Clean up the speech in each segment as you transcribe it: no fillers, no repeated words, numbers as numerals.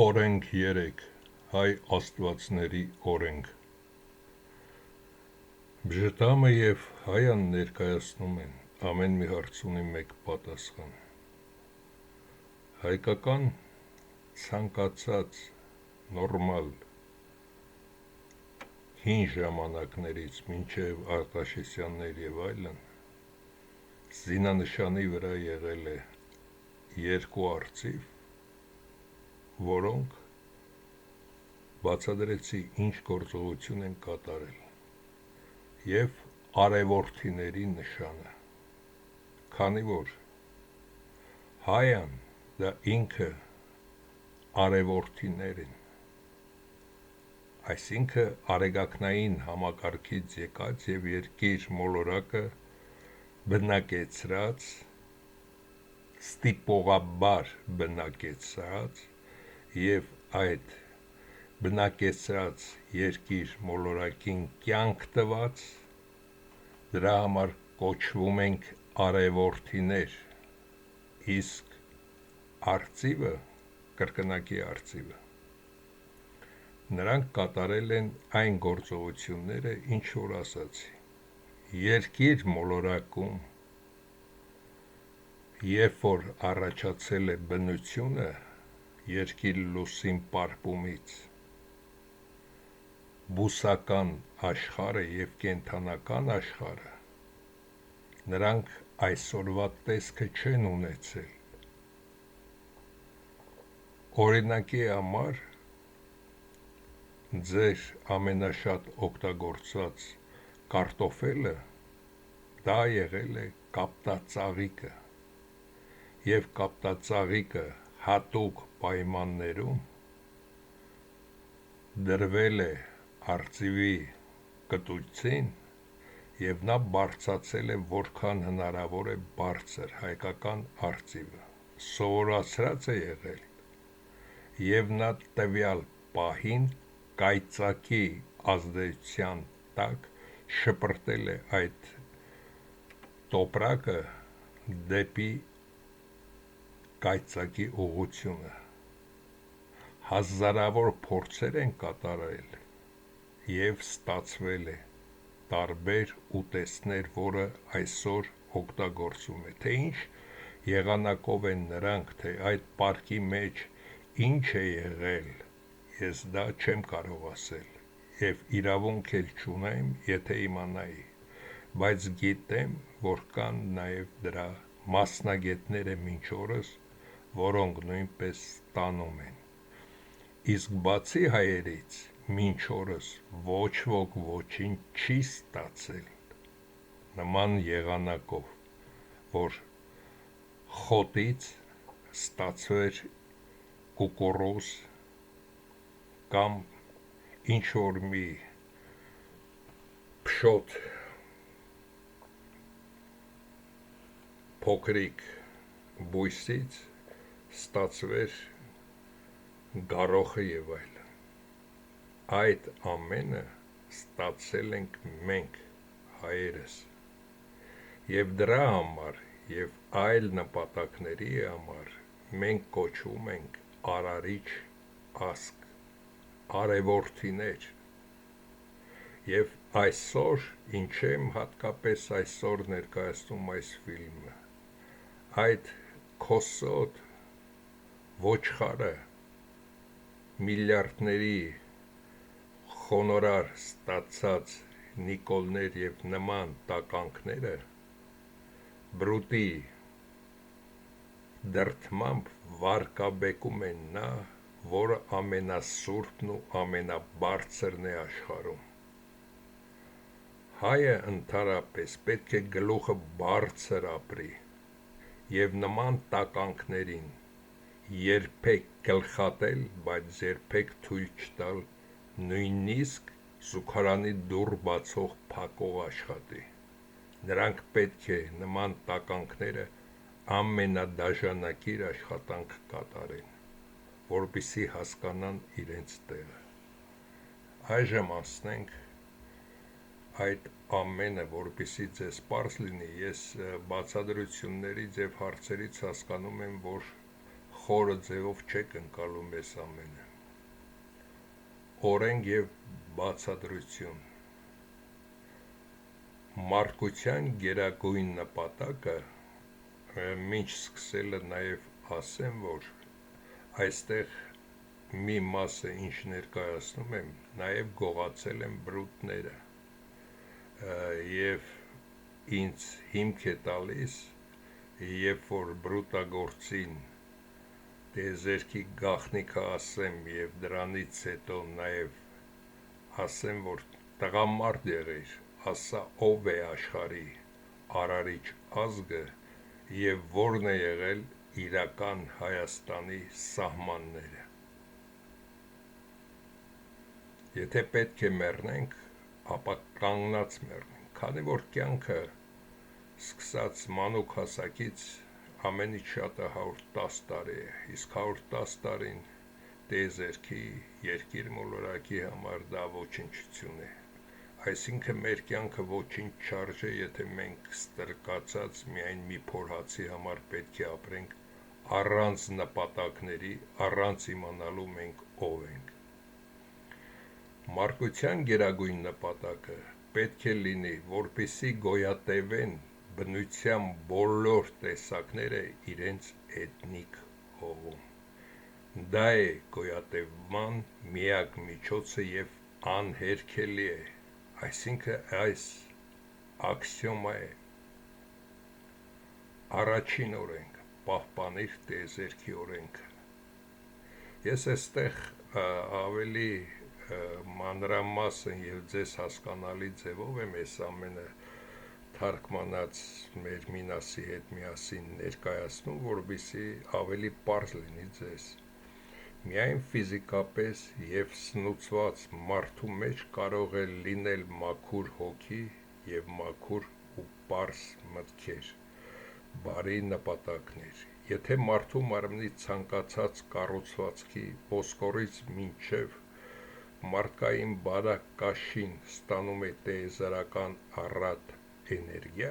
Օրենք 3 հայ աստվածների օրենք Բժտամը և հայան ներկայացնում են ամեն մի հարց ունի մեկ պատասխան հայկական ցանկացած նորմալ հին ժամանակներից մինչև Արտաշեսյաններ և այլն զինանշանի վրա եղել է երկու արծիվ որոնք բացատրեցի ինչ գործողություն են կատարել և արևորդիների նշանը քանի որ հայան դա ինքը արևորդիներ են այսինքը արեգակնային համակարգից եկած և երկիր մոլորակը բնակեցրած ստիպողաբար բնակեցրած և այդ բնակեցրած երկիր մոլորակին կյանք տված դրա համար կոչվում ենք արևորդիներ իսկ արծիվը կրկնակի արծիվը նրանք կատարել են այն գործողությունները ինչ որ ասացի երկիր մոլորակում երբ որ առաջացել է բնությունը երկիր լուսին պարպումից բուսական աշխարհը և կենդանական աշխարհը նրանք այսօրվա տեսքը չեն ունեցել օրինակի համար ձեր ամենաշատ օգտագործած կարտոֆելը դա եղել է կապտածաղիկը և կապտածաղիկը հատուկ պայմաններում դրվել է արծիվի կտույցին և նա բարձրացել է որքան հնարավոր է բարձր հայկական արծիվը սովորացրած է եղել և նա տվյալ պահին կայծակի ազդեցության տակ շպրտել է այդ տոպրակը դեպի կայծակի ուղղությունը հազարավոր փորձեր են կատարել և ստացվել է տարբեր ուտեստներ, որը այսօր օգտագործվում է, թե ինչ եղանակով են նրանք, թե այդ պարկի մեջ ինչ է եղել, ես դա չեմ կարող ասել և իրավունք էլ չունեմ, եթե իմանայի, բայց գիտեմ, որ կան նաև դրա մասնագետները մինչ օրս, որոնք նույնպես ստանում են, իսկ բացի հայերից մինչ օրս ոչ ոք ոչինչ չի ստացել նման եղանակով, որ խոտից ստացվեր կուկուռուզ կամ ինչ-որ մի փշոտ փոքրիկ բույսից ստացվեր գարոխը և այլն, այդ ամենը ստացել ենք մենք հայերս և դրա համար և այլ նպատակների համար մենք կոչվում ենք արարիչ ազգ, արևորդիներ և այսօր ինչ եմ հատկապես այսօր ներկայացնում այս ֆիլմը, այդ քոսոտ ոչխարը միլիարդների խոնորար ստացած նիկոլներ և նման տականքները բրուտի դրդմամբ վարկաբեկում են նա, որը ամենասուրբն ու ամենաբարձրն է աշխարհում հայը ընդհանրապես պետք է գլուխը բարձր ապրի և նման տականքներին երբեք գլխատել, բայց երբեք թույլ չտալ նույնիսկ զուգարանի դուռ բացող փակող աշխատի նրանք պետք է նման տականքները ամենադաժանակիր աշխատանք կատարեն, որպեսզի հասկանան իրենց տեղը այժմ անցնենք այդ ամենը, որպեսզի ձեզ պարզ լինի, ես բացատրություններից և հարցերից հասկանում եմ, որ խորը ձևով չեք ընկալում այս ամենը։ Օրենք և բացատրություն։ Մարդկության գերագույն նպատակը, մինչ սկսելը նաև ասեմ, որ այստեղ մի մասը ինչ ներկայացնում եմ, նաև գողացել եմ բրուտները և ինձ հիմք է տալիս, երբ որ բրուտագործին տիեզերքի գաղտնիքը ասեմ և դրանից հետո նաև ասեմ, որ տղամարդ եղիր, ասա ով է աշխարհի արարիչ ազգը և որն է եղել իրական Հայաստանի սահմանները։ Եթե պետք է մեռնենք, ապա կանգնած մեռնենք, քանի որ կյանքը սկսած մանուկ հասակից ամեն ինչ շատը 110 տարի է, իսկ 110 տարին տիեզերքի երկիր մոլորակի համար դա ոչնչություն է։ Այսինքն մեր կյանքը ոչինչ չարժե, եթե մենք ստրկացած միայն մի փոր հացի համար պետք է ապրենք առանց նպատակների, առանց իմանալու մենք ով ենք։ Մարդկության գերագույն նպատակը պետք է լինի, որպեսզի գոյատևեն բնության բոլոր տեսակները իրենց էթնիկ հողում։ Դա է գոյատևման միակ միջոցը և անհերքելի է, այսինքն այս աքսիոմա է։ Առաջին օրենք, պահպանիր տիեզերքի օրենքը։ Ես այստեղ ավելի մանրամասն և ձեզ հասկանալի ձևով եմ այս ամենը թարգմանած մեր Մինասի հետ միասին ներկայացնում, որպեսզի ավելի պարզ լինի ձեզ։ Միայն ֆիզիկապես և սնուցված մարդու մեջ կարող է լինել մաքուր հոգի և մաքուր ու պարզ մտքեր, բարի նպատակներ։ Եթե մարդու մարմնի ցանկացած կառուցվածքի ոսկորից մինչև մարդկային բարակ կաշին ստանում է տիեզերական առատ էներգիա,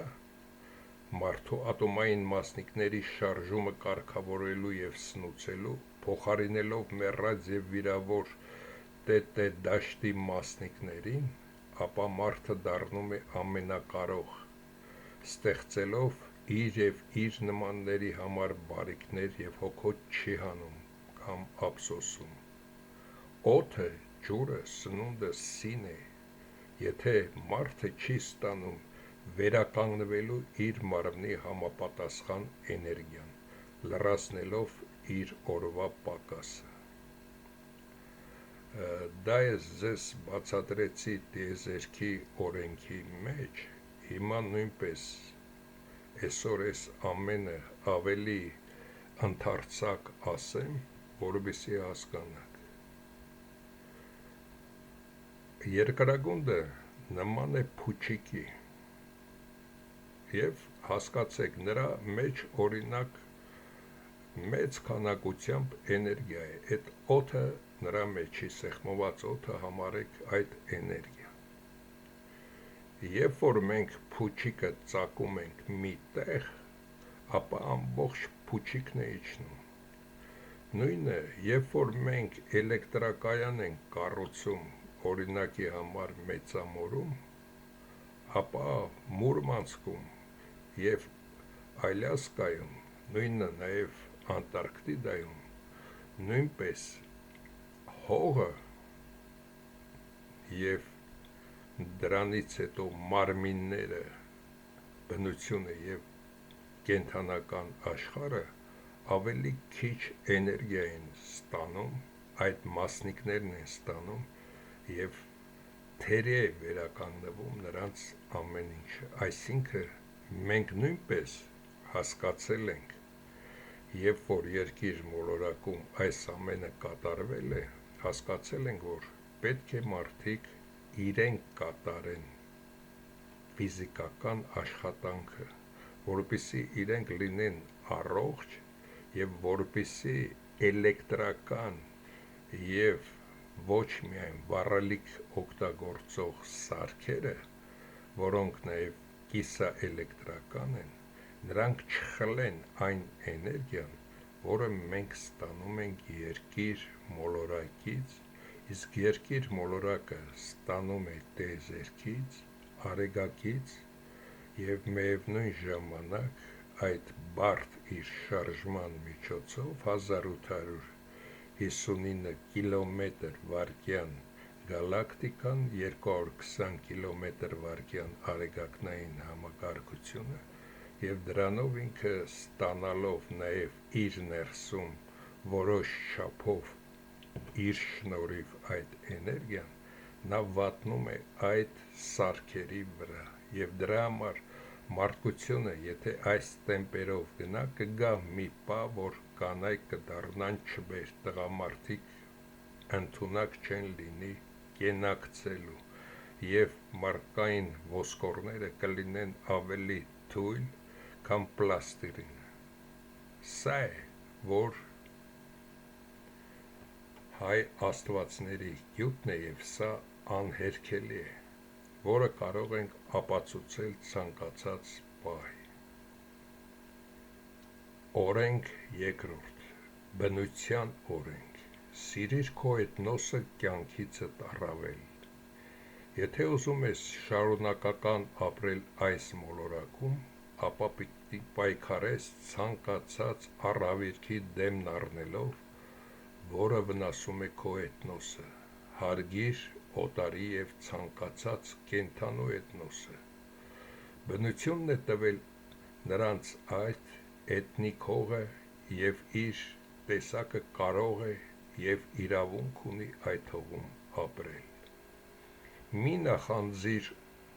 մարդու ատոմային մասնիկների շարժումը կարգավորելու և սնուցելու, փոխարինելով մեռած և վիրավոր տետե դաշտի մասնիկներին, ապա մարդը դառնում է ամենակարող, ստեղծելով իր և իր նմանների համար բարիքներ և հոգոց չի հանում կամ ափսոսում։ Օդը, ջուրը, սնունդը սին է, եթե մարդը չի ստանում վերականգնվելու իր մարմնի համապատասխան էներգիան, լրացնելով իր օրվա պակասը։ Դա ես ձեզ բացատրեցի տիեզերքի օրենքի մեջ, հիմա նույնպես այսօր այս ամենը ավելի ընդարձակ ասեմ, որպեսզի հասկանաք։ Երկրագունդը նման է փուչիկի և հասկացեք, նրա մեջ օրինակ մեծ քանակությամբ էներգիա է, այդ օդը նրա մեջի սեղմված օդը համարեք այդ էներգիա։ Երբ որ մենք փուչիկը ծակում ենք մի տեղ, ապա ամբողջ փուչիկն է իջնում։ Նույնը, երբ որ մենք էլեկտրակայան ենք կառուցում, օրինակի համար Մեծամորում, ապա Մուրմանսկում և Ալյասկայում, նույնը նաև Անտարկտիդայում, նույնպես հողը և դրանից հետո մարմինները, բնությունը և կենդանական աշխարհը ավելի քիչ էներգիա են ստանում, այդ մասնիկներն են ստանում և թերի է վերականգնվում նրանց ամեն ինչը։ Այսինքն մենք նույնպես հասկացել ենք, երբ որ երկիր մոլորակում այս ամենը կատարվել է, հասկացել ենք, որ պետք է մարդիկ իրենք կատարեն ֆիզիկական աշխատանքը, որպեսզի իրենք լինեն առողջ և որպեսզի էլեկտրական և ոչ միայն վառելիք օգտագործող սարքերը, որոնք նաև կիսաէլեկտրական են, նրանք չխլեն այն էներգիան, որը մենք ստանում ենք երկիր մոլորակից, իսկ երկիր մոլորակը ստանում է տիեզերքից, արեգակից և միևնույն ժամանակ այդ բարդ իր շարժման միջոցով 1859 կիլոմետր վարկյան գալակտիկան, 220 կիլոմետր վարկյան արեգակնային համակարգությունը և դրանով ինքը ստանալով նաև իր ներսում որոշ չափով իր շնորհիվ այդ էներգիան, նա վատնում է այդ սարքերի վրա և դրա համար մարդկությունը, եթե այս տեմպերով գնա, կգա մի պահ, որ կանայք կդառնան չբեր, տղամարդիկ ընդունակ չեն լինի կենակցելու և մարդկային ոսկորները կլինեն ավելի թույլ, քան պլաստիլինը։ Սա է, որ հայ աստվածների գյուտն է և սա անհերքելի է, որը կարող ենք ապացուցել ցանկացած պահի։ Օրենք երկրորդ, բնության օրենք, սիրիր քո էթնոսը կյանքիցդ առավել։ Եթե ուզում ես շարունակական ապրել այս մոլորակում, ապա պիտի պայքարես ցանկացած առավիրքի դեմն առնելով, որը վնասում է քո էթնոսը, հարգիր օտարի և ցանկացած կենդանու էթնոսը։ Բնությունն է տվել նրանց այդ էթնիկ հողը և իր տեսակը կարող է և իրավունք ունի այդ հողում ապրել։ Մի նախանձիր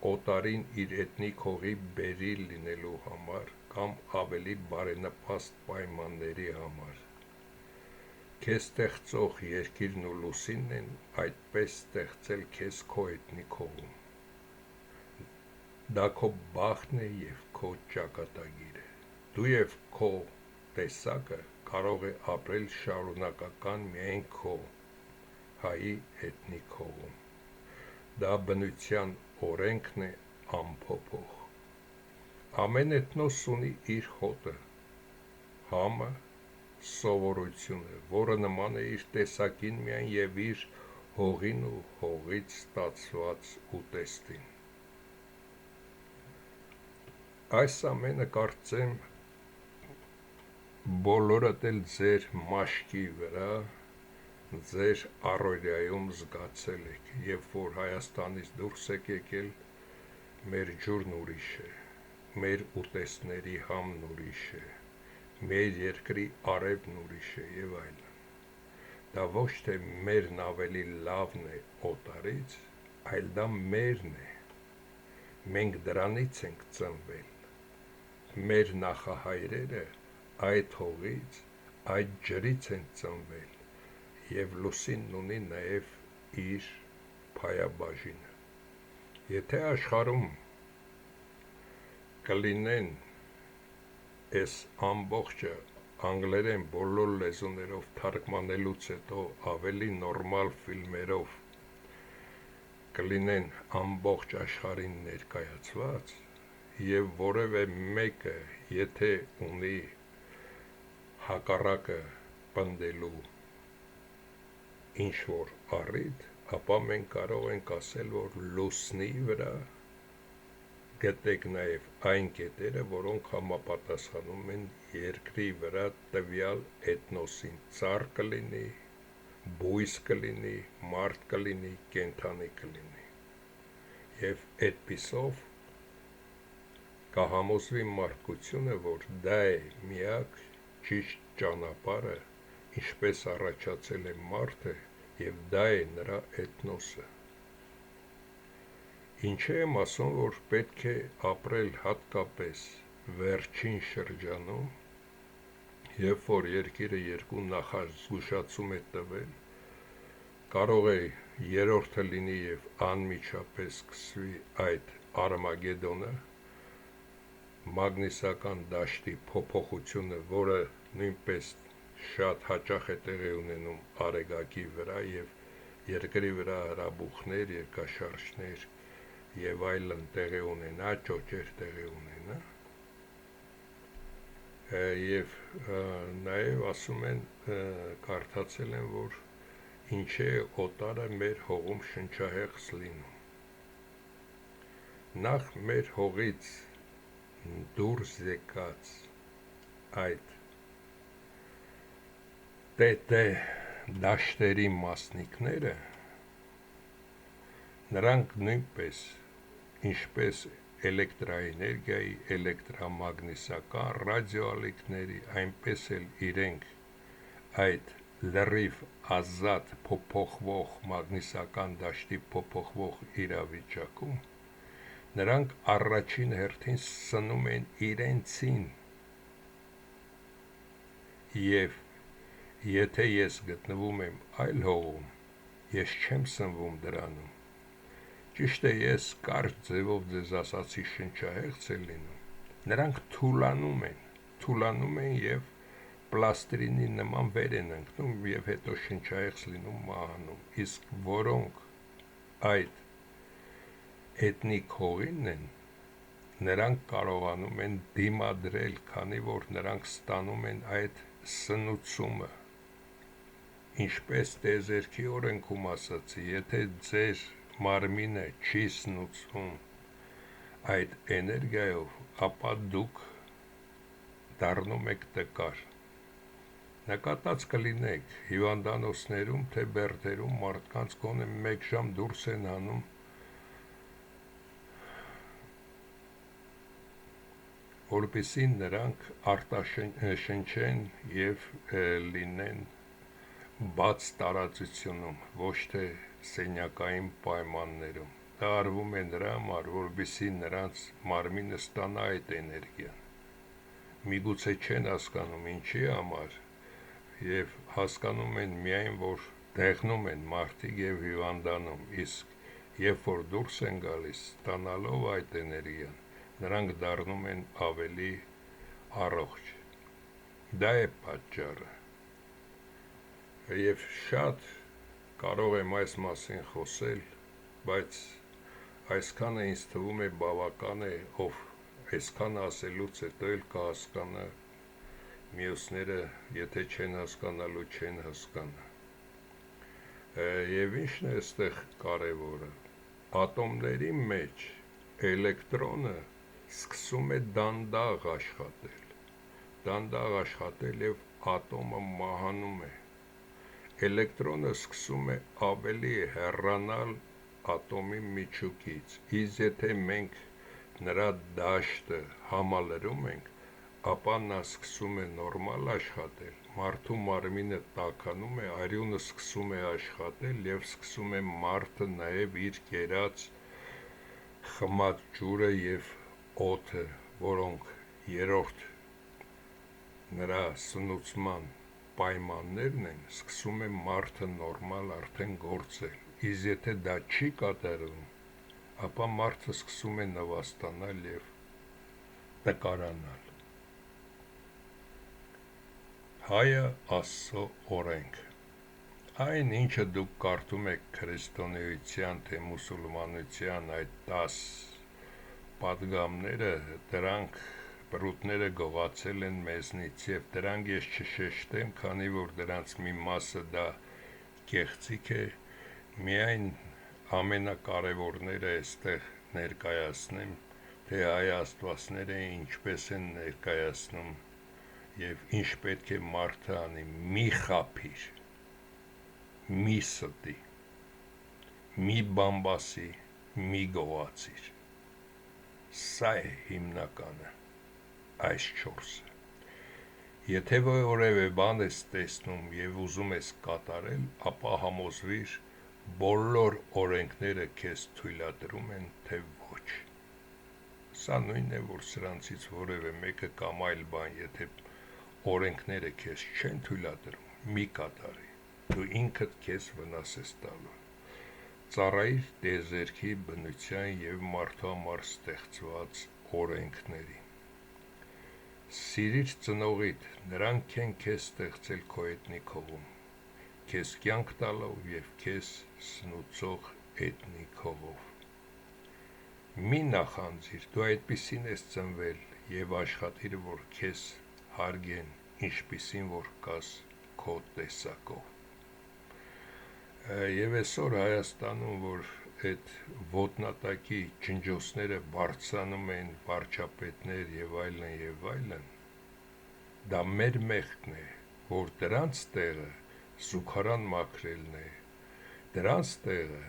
օտարին իր էթնիկ հողի բերրի լինելու համար կամ ավելի բարենպաստ պայմանների համար։ Քեզ ստեղծող երկիրն ու լուսինն են այդպես ստեղծել քեզ քո էթնիկ հողում։ Դա քո բախտն է և քո ճակատագիրը։ Դու և քո տեսակը կարող է ապրել շարունակական միայն քո հայի էթնիկ հողում։ Դա բնության օրենքն է անփոփոխ։ Ամեն էթնոս ունի իր հոտը, համը, սովորությունը, որը նման է իր տեսակին միայն և իր հողին ու հողից ստացված ուտեստին։ Այս ամենը կարծեմ բոլորդ էլ ձեր մաշկի վրա, ձեր առօրյայում զգացել եք, երբ որ Հայաստանից դուրս եք եկել, մեր ջուրն ուրիշ է, մեր ուտեստների համն ուրիշ է, մեր երկրի արևն ուրիշ է և այլն։ Դա ոչ թե մերն ավելի լավն է օտարից, այլ դա մերն է։ Մենք դրանից ենք ծնվել։ Մեր նախահայրերը այդ հողից, այդ ջրից են ծնվել և լուսինն ունի նաև իր փայաբաժինը։ Եթե աշխարհում կլինեն այս ամբողջը անգլերեն բոլոր լեզուներով թարգմանելուց հետո ավելի նորմալ ֆիլմերով կլինեն ամբողջ աշխարհին ներկայացված և որևէ մեկը եթե ունի հակառակը պնդելու ինչ-որ առիթ, ապա մենք կարող ենք ասել, որ լուսնի վրա գտեք նաև այն կետերը, որոնք համապատասխանում են երկրի վրա տվյալ էթնոսին, ծառ կլինի, բույս կլինի, մարդ կլինի, կենդանի կլինի։ Եվ այդպիսով կհամոզվի մարդկությունը, որ դա է միակ ճիշտ ճանապարհը, ինչպես առաջացել է մարդը և դա է նրա էթնոսը։ Ինչ եմ ասում, որ պետք է ապրել հատկապես վերջին շրջանում, երբ որ երկիրը երկու նախազգուշացում է տվել, կարող է երրորդը լինի և անմիջապես սկսվի այդ Արմագեդոնը, մագնիսական դաշտի փոփոխությունը, որը նույնպես շատ հաճախ է տեղի ունենում արեգակի վրա և երկրի վրա հրաբուխներ, երկրաշարժներ և այլն տեղի ունենա, ճոճեր տեղի ունենա։ Եվ նաև ասում են, կարդացել են, որ ինչ է օտարը մեր հողում շնչահեղձ լինում։ Նախ մեր հողից դուրս եկած այդ տետե դաշտերի մասնիկները, նրանք նույնպես, ինչպես էլեկտրաէներգիայի, էլեկտրամագնիսական, ռադիոալիքների, այնպես էլ իրենք այդ լրիվ ազատ փոփոխվող մագնիսական դաշտի փոփոխվող իրավիճակում, նրանք առաջին հերթին սնում են իրենցին, եւ եթե ես գտնվում եմ այլ հողում, ես չեմ սնվում դրանում։ Ճիշտ է, ես կարճ ձևով ձեզ ասացի շնչահեղձ է լինում, նրանք թուլանում են եւ պլաստրինի նման վեր են ընկնում եւ հետո շնչահեղձ լինում, մահանում, իսկ որոնք այդ էթնիկ հողինն են, նրանք կարողանում են դիմադրել, քանի որ նրանք ստանում են այդ սնուցումը, ինչպես տիեզերքի օրենքում ասացի, եթե ձեր մարմինը չի սնուցվում այդ էներգիայով, ապա դուք դառնում եք տկար։ Նկատած կլինեք հիվանդանոցներում, թե բերդերում մարդկանց գոնե 1 ժամ դուրս են անում, որպեսզի նրանք արտաշնչեն եւ լինեն բաց տարածությունում, ոչ թե սենյակային պայմաններում։ Դա արվում է նրա համար, որպեսզի նրանց մարմինը ստանա այդ էներգիան։ Միգուցե չեն հասկանում ինչի համար, եւ հասկանում են միայն, որ դեղնում են մարդիկ եւ հիվանդանում, իսկ երբ որ դուրս են գալիս, ստանալով այդ էներգիան, նրանք դառնում են ավելի առողջ։ Դա է պատճառը։ Եվ շատ կարող եմ այս մասին խոսել, բայց այսքանը ինձ թվում է բավական է, ով այսքան ասելուց հետո էլ կհասկանա, մյուսները, եթե չեն հասկանալու, չեն հասկանա։ Եվ ինչն է այստեղ կարևորը, ատոմների մեջ էլեկտրոնը սկսում է դանդաղ աշխատել եւ ատոմը մահանում է։ Էլեկտրոնը սկսում է ավելի հեռանալ ատոմի միջուկից, իսկ եթե մենք նրա դաշտը համալրում ենք, ապա նա սկսում է նորմալ աշխատել, մարդու մարմինը տաքանում է, արյունը սկսում է աշխատել եւ սկսում է մարդը նաեւ իր կերած խմած ջուրը եւ օդը, որոնք երրորդ նրա սնուցման պայմաններն են, սկսում է մարդը նորմալ արդեն գործել, իսկ եթե դա չի կատարվում, ապա մարդը սկսում է նվաստանալ եւ տկարանալ։ Հայը Աստծո օրենք։ Այն, ինչը դուք կարդում եք քրիստոնեության թե մուսուլմանության այդ 10 պատգամները, դրանք բրուտները գողացել են մեզնից եւ դրանք ես չշեշտեմ, քանի որ դրանց մի մասը դա կեղծիք է, միայն ամենակարևորները այստեղ ներկայացնեմ, թե հայ աստվածները ինչպես են ներկայացնում եւ ինչ պետք է մարդը անի, մի խափիր, մի ստի, մի բամբասի, մի գողացիր։ Սա է հիմնականը, այս 4-ը։ Եթե որևէ բան ես տեսնում եւ ուզում ես կատարել, ապա համոզվիր, բոլոր օրենքները քեզ թույլատրում են, թե ոչ։ Սա նույնն է, որ սրանցից որևէ մեկը կամ այլ բան, եթե օրենքները քեզ չեն թույլատրում, մի կատարի, դու ինքդ քեզ վնաս ես տալու։ Ծառայիր տիեզերքի բնության եւ մարդու համար ստեղծված օրենքներին։ Սիրիր ծնողիդ, նրանք են քեզ ստեղծել քո էթնիկ հողում, քեզ կյանք տալով եւ քեզ սնուցող էթնիկ հողով։ Մի նախանձիր, դու այդպիսին ես ծնվել եւ աշխատիր, որ քեզ հարգեն, ինչպիսին որ կաս քո տեսակով։ Եվ այսօր Հայաստանում, որ այդ ոտնատակի ջնջոցները բարձրանում են, վարչապետներ եւ այլն, դա մեր մեղքն է, որ դրանց տեղը զուգարան մաքրելն է, դրանց տեղը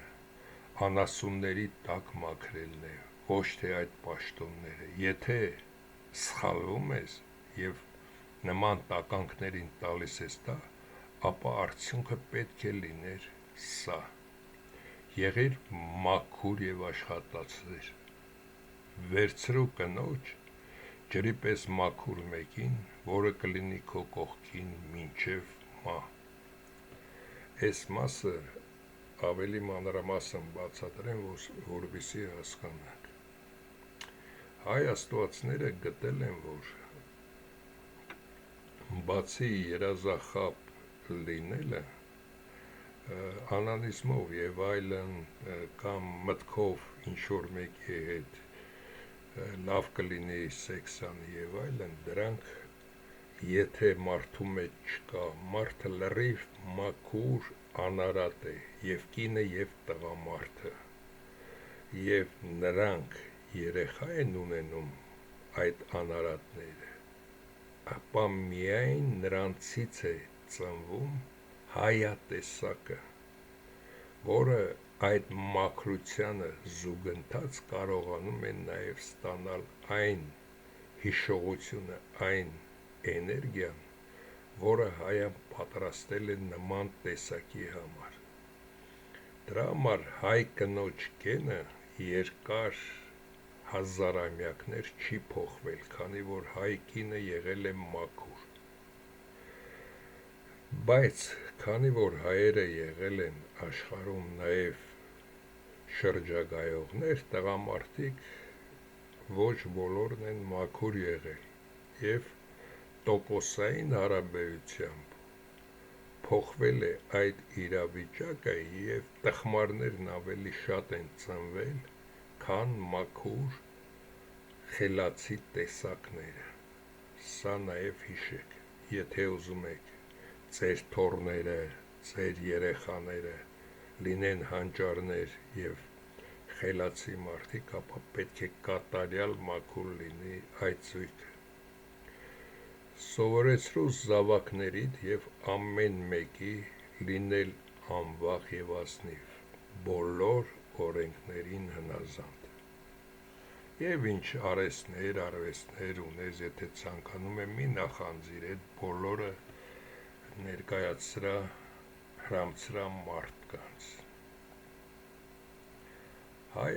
անասունների տակ մաքրելն է, ոչ թե այդ պաշտոնները։ Եթե սխալվում ես եւ նման տականքներին տալիս ես դա, ապա արդյունքը պետք է լիներ սա. եղիր մաքուր եւ աշխատացիր, վերցրու կնոջ ջրի պես մաքուր մեկին, որը կլինի քո կողքին մինչև մահ։ Այս մասը ավելի մանրամասն բացատրեմ, որպեսզի հասկանաք։ Հայ աստվածները գտել են, որ բացի երազախապ լինելը, անանիզմով եւ այլն կամ մտքով ինչ-որ մեկի հետ լավ կլինի սեքսանի եւ այլն, դրանք եթե մարդու մեջ չկա, մարդը լրիվ մաքուր անարատ է, եւ կինը եւ տղամարդը, եւ նրանք երեխա են ունենում այդ անարատները, ապա միայն նրանցից է ծնվում հայատեսակը, որը այդ մաքրությանը զուգընթաց կարողանում են նաև ստանալ այն հիշողությունը, այն էներգիան, որը հայը պատրաստել է նման տեսակի համար։ Դրա համար հայ կնոջ կենը երկար հազարամյակներ չի փոխվել, քանի որ հայ կինը եղել է մաքուր։ Բայց քանի որ հայերը եղել են աշխարհում նաև շրջագայողներ, տղամարդիկ ոչ բոլորն են մաքուր եղել, եւ տոկոսային հարաբերությամբ փոխվել է այդ իրավիճակը, եւ տխմարներն ավելի շատ են ծնվել, քան մաքուր խելացի տեսակները։ Սա նաև հիշեք, եթե ուզում եք ձեր թոռները, ձեր երեխաները լինեն հանճարներ եւ խելացի մարդիկ, ապա պետք է կատարյալ մաքուր լինի այդ զույգը։ Սովորեցրու զավակներիդ եւ ամեն մեկի լինել անվախ եւ ազնիվ, բոլոր օրենքներին հնազանդ։ Եվ ինչ արվեստներ ունես, եթե ցանկանում ես, մի նախանձիր, այդ բոլորը ներկայացրա հրամցրա մարդկանց։ Հայ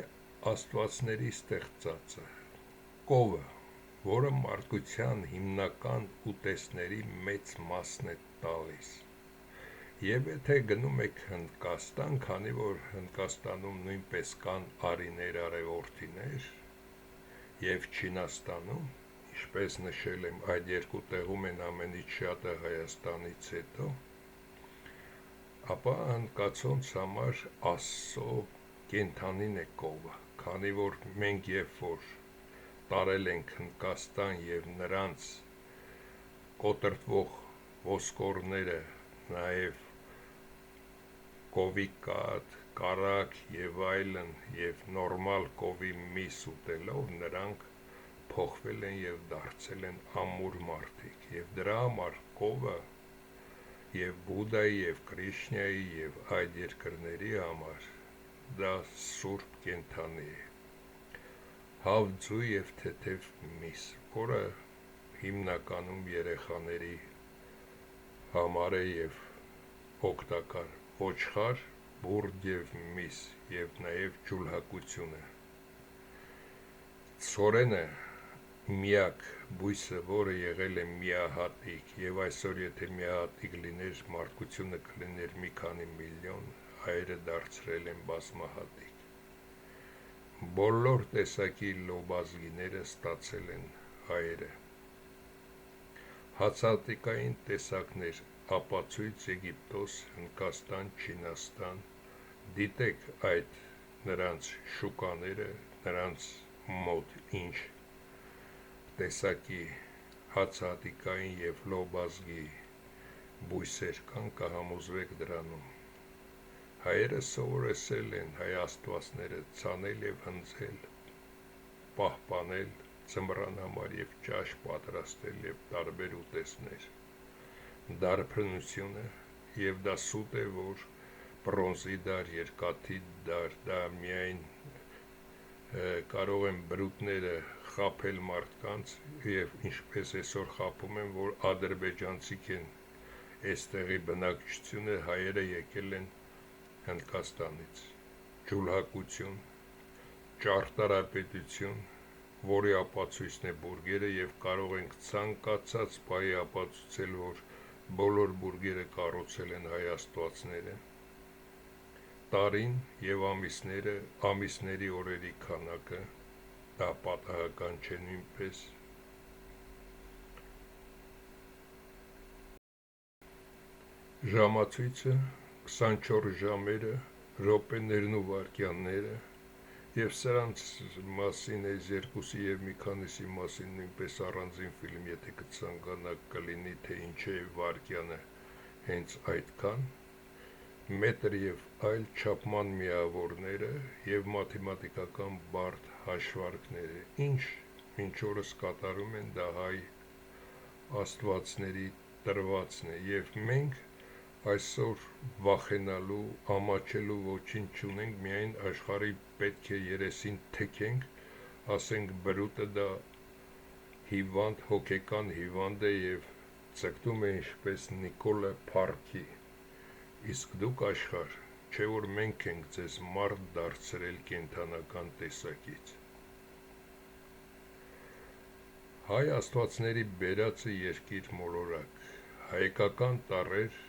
աստվածների ստեղծածը կովը, որը մարդկության հիմնական ուտեստների մեծ մասն է տալիս։ Եվ եթե գնում եք Հնդկաստան, քանի որ Հնդկաստանում նույնպես կան արիներ, արևորտիներ, եւ Չինաստանում, ինչպես նշել եմ, այդ երկու տեղում են ամենից շատը Հայաստանից հետո, ապա հնդկացոնց համար Աստծո կենդանին է կովը, քանի որ մենք երբ որ տարել ենք Հնդկաստան եւ նրանց կոտրտվող ոսկորները, նաեւ կովի կաթ, կարագ եւ այլն, եւ նորմալ կովի միս ուտելով, նրանք փոխվել են եւ դարձել են ամուր մարդիկ, եւ դրա համար կովը եւ Բուդդայի եւ Կրիշնայի եւ այդ երկրների համար դա սուրբ կենդանի է, հավձու եւ թեթև միս, որը հիմնականում երեխաների համար է եւ օգտակար, ոչխար, բուրդ եւ միս, եւ նաեւ ջուլհակությունը։ Ցորենը միակ բույսը, որը եղել է միահատիկ, եւ այսօր եթե միահատիկ լիներ, մարդկությունը կլիներ մի քանի միլիոն, հայերը դարձրել են բազմահատիկ։ Բոլոր տեսակի լոբազգիները ստացել են հայերը։ Հացահատիկային տեսակներ ապացույց Եգիպտոս, Հնդկաստան, Չինաստան, դիտեք այդ նրանց շուկաները, նրանց մոտ ինչ տեսակի հացահատիկային և լոբազգի բույսեր կան, կհամոզվեք դրանում։ Հայերը սովորեցրել են հայ աստվածները ցանել և հնձել, պահպանել ձմռան համար և ճաշ պատրաստել և տարբեր ուտեստներ։ Դարբնությունը, և դա սուտ է, որ բրոնզի դար, երկաթի դար, դա միայն կարող են բրուտները խաբել մարդկանց և ինչպես այսօր խաբում են, որ ադրբեջանցիք են այստեղի բնակչությունը, հայերը եկել են Հնդկաստանից։ Ջուլհակություն, ճարտարապետություն, որի ապացույցն է բուրգերը, և կարող ենք ցանկացած բայի ապացուցել, որ բոլոր բուրգերը կառուցել են հայ աստվածները։ Տարին և ամիսները, ամիսների օրերի քանակը, դա պատահական չէ նույնպես։ Ժամացույցը, 24 ժամերը, րոպեներն ու վայրկյանները, և սրանց մասին այս երկուսի և մի քանիսի մասին նույնպես առանձին ֆիլմ, եթե կցանկանաք, կլինի, թե ինչ է վայրկյանը հենց այդքան, մետր և այլ չափման միավորները և մաթեմատիկական բարդ հաշվարկները, ինչ օրս կատարում են, դա հայ աստվածների տրվածն է, և մենք այսօր վախենալու, ամաչելու ոչինչ չունենք, միայն աշխարհի պետք է երեսին թքենք, ասենք բրուտը դա հիվանդ, հոգեկան հիվանդ է և ձգտում է ինչպես Նիկոլը փառքի, իսկ դուք աշխարհ, չէ որ մենք ենք ձեզ մարդ դարձրել կենդանական տեսակից։ Հայ աստվածների բերածը երկիր մոլորակ, հայկական տառեր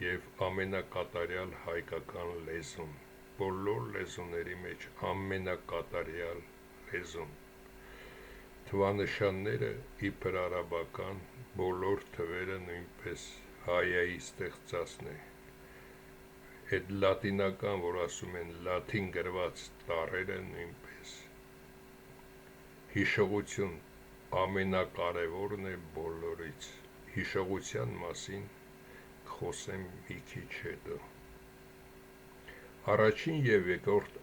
և ամենակատարյալ հայկական լեզուն, բոլոր լեզուների մեջ ամենակատարյալ լեզուն, թվանշանները իբր արաբական, բոլոր թվերը նույնպես հայայի ստեղծածն է, այդ լատինական, որ ասում են լաթին գրված տառերը նույնպես, հիշողություն ամենակարևորն է բոլորից, հիշողության մասին կխոսեմ մի քիչ հետո։ Առաջին և երկրորդ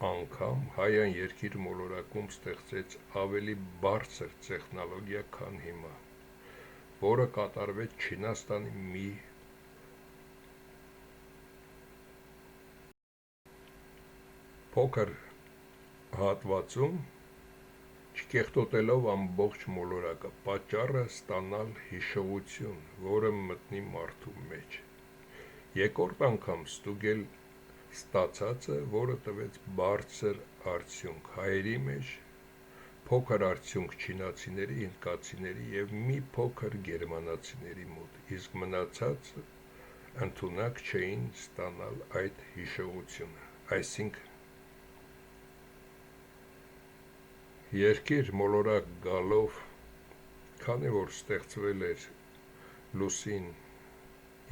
անգամ հայյան երկիր մոլորակում ստեղծեց ավելի բարձր տեխնոլոգիա, քան հիմա, որը կատարվեց Չինաստանի մի փոքր հատվածում, չկեղտոտելով ամբողջ մոլորակը, պատճառը ստանալ հիշողություն, որը մտնի մարդու մեջ։ Երկրորդ անգամ ստուգել ստացածը, որը տվեց բարձր արդյունք հայերի մեջ, փոքր արդյունք չինացիների, հնդկացիների և մի փոքր գերմանացիների մոտ, իսկ մնացածը ընդունակ չէին ստանալ այդ հիշողությունը, այսինքն երկիր մոլորակ գալով, քանի որ ստեղծվել էր լուսին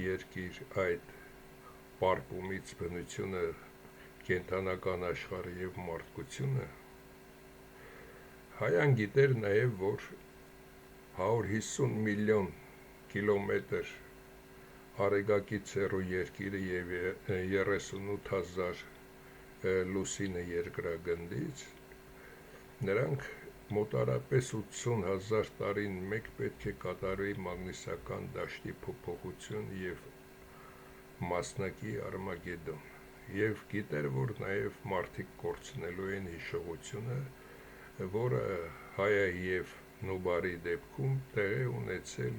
երկիր, այդ պարպումից բնությունը, կենդանական աշխարհը և մարդկությունը, հայան գիտեր նաև, որ 150 միլիոն կիլոմետր արեգակից հեռու երկիրը և 38,000 լուսինը երկրագնդից, նրանք մոտարապես 80,000 տարին մեկ պետք է կատարվի մագնիսական դաշտի փոփոխություն և մասնակի Արմագեդոն, և գիտեր, որ նաև մարդիկ կորցնելու են հիշողությունը, որը հայայի և նուբարի դեպքում տեղի ունեցել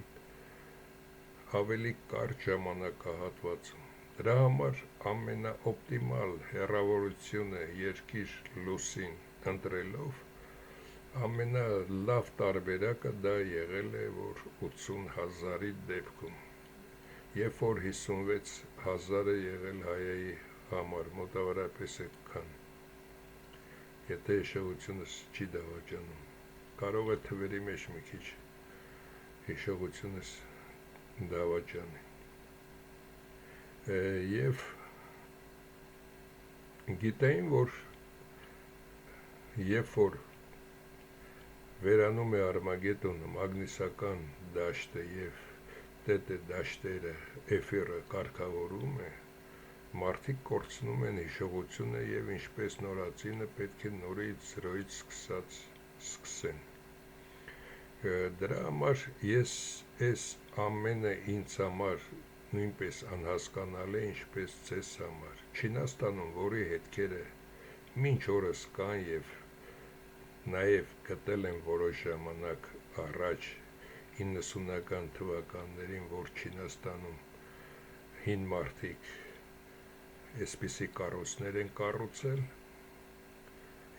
ավելի կարճ ժամանակահատվածում։ Դրա համար ամենաօպտիմալ հեռավորությունը երկիր լուսին ընտրելով, ամենալավ տարբերակը դա եղել է, որ 80,000-ի դեպքում, երբ որ 56,000-ը եղել հայայի համար, մոտավորապես այդքան, եթե հիշողությունս չի դավաճանում, կարող է թվերի մեջ մի քիչ հիշողությունս դավաճանի, և գիտեին, որ երբ որ վերանում է Արմագետոնը, մագնիսական դաշտը և տետե դաշտերը էֆիրը կարգավորում է, մարդիկ կորցնում են հիշողությունը և ինչպես նորածինը պետք է նորից զրոյից սկսեն։ Դրա համար ես այս ամենը ինձ համար նույնպես անհասկանալի է, ինչպես ձեզ համար։ Չինաստանում, որի հետքերը մինչ օրս կան և նաև գտել են որոշ ժամանակ առաջ 90-ական թվականներին, որ Չինաստանում հին մարդիկ այսպիսի կառույցներ են կառուցել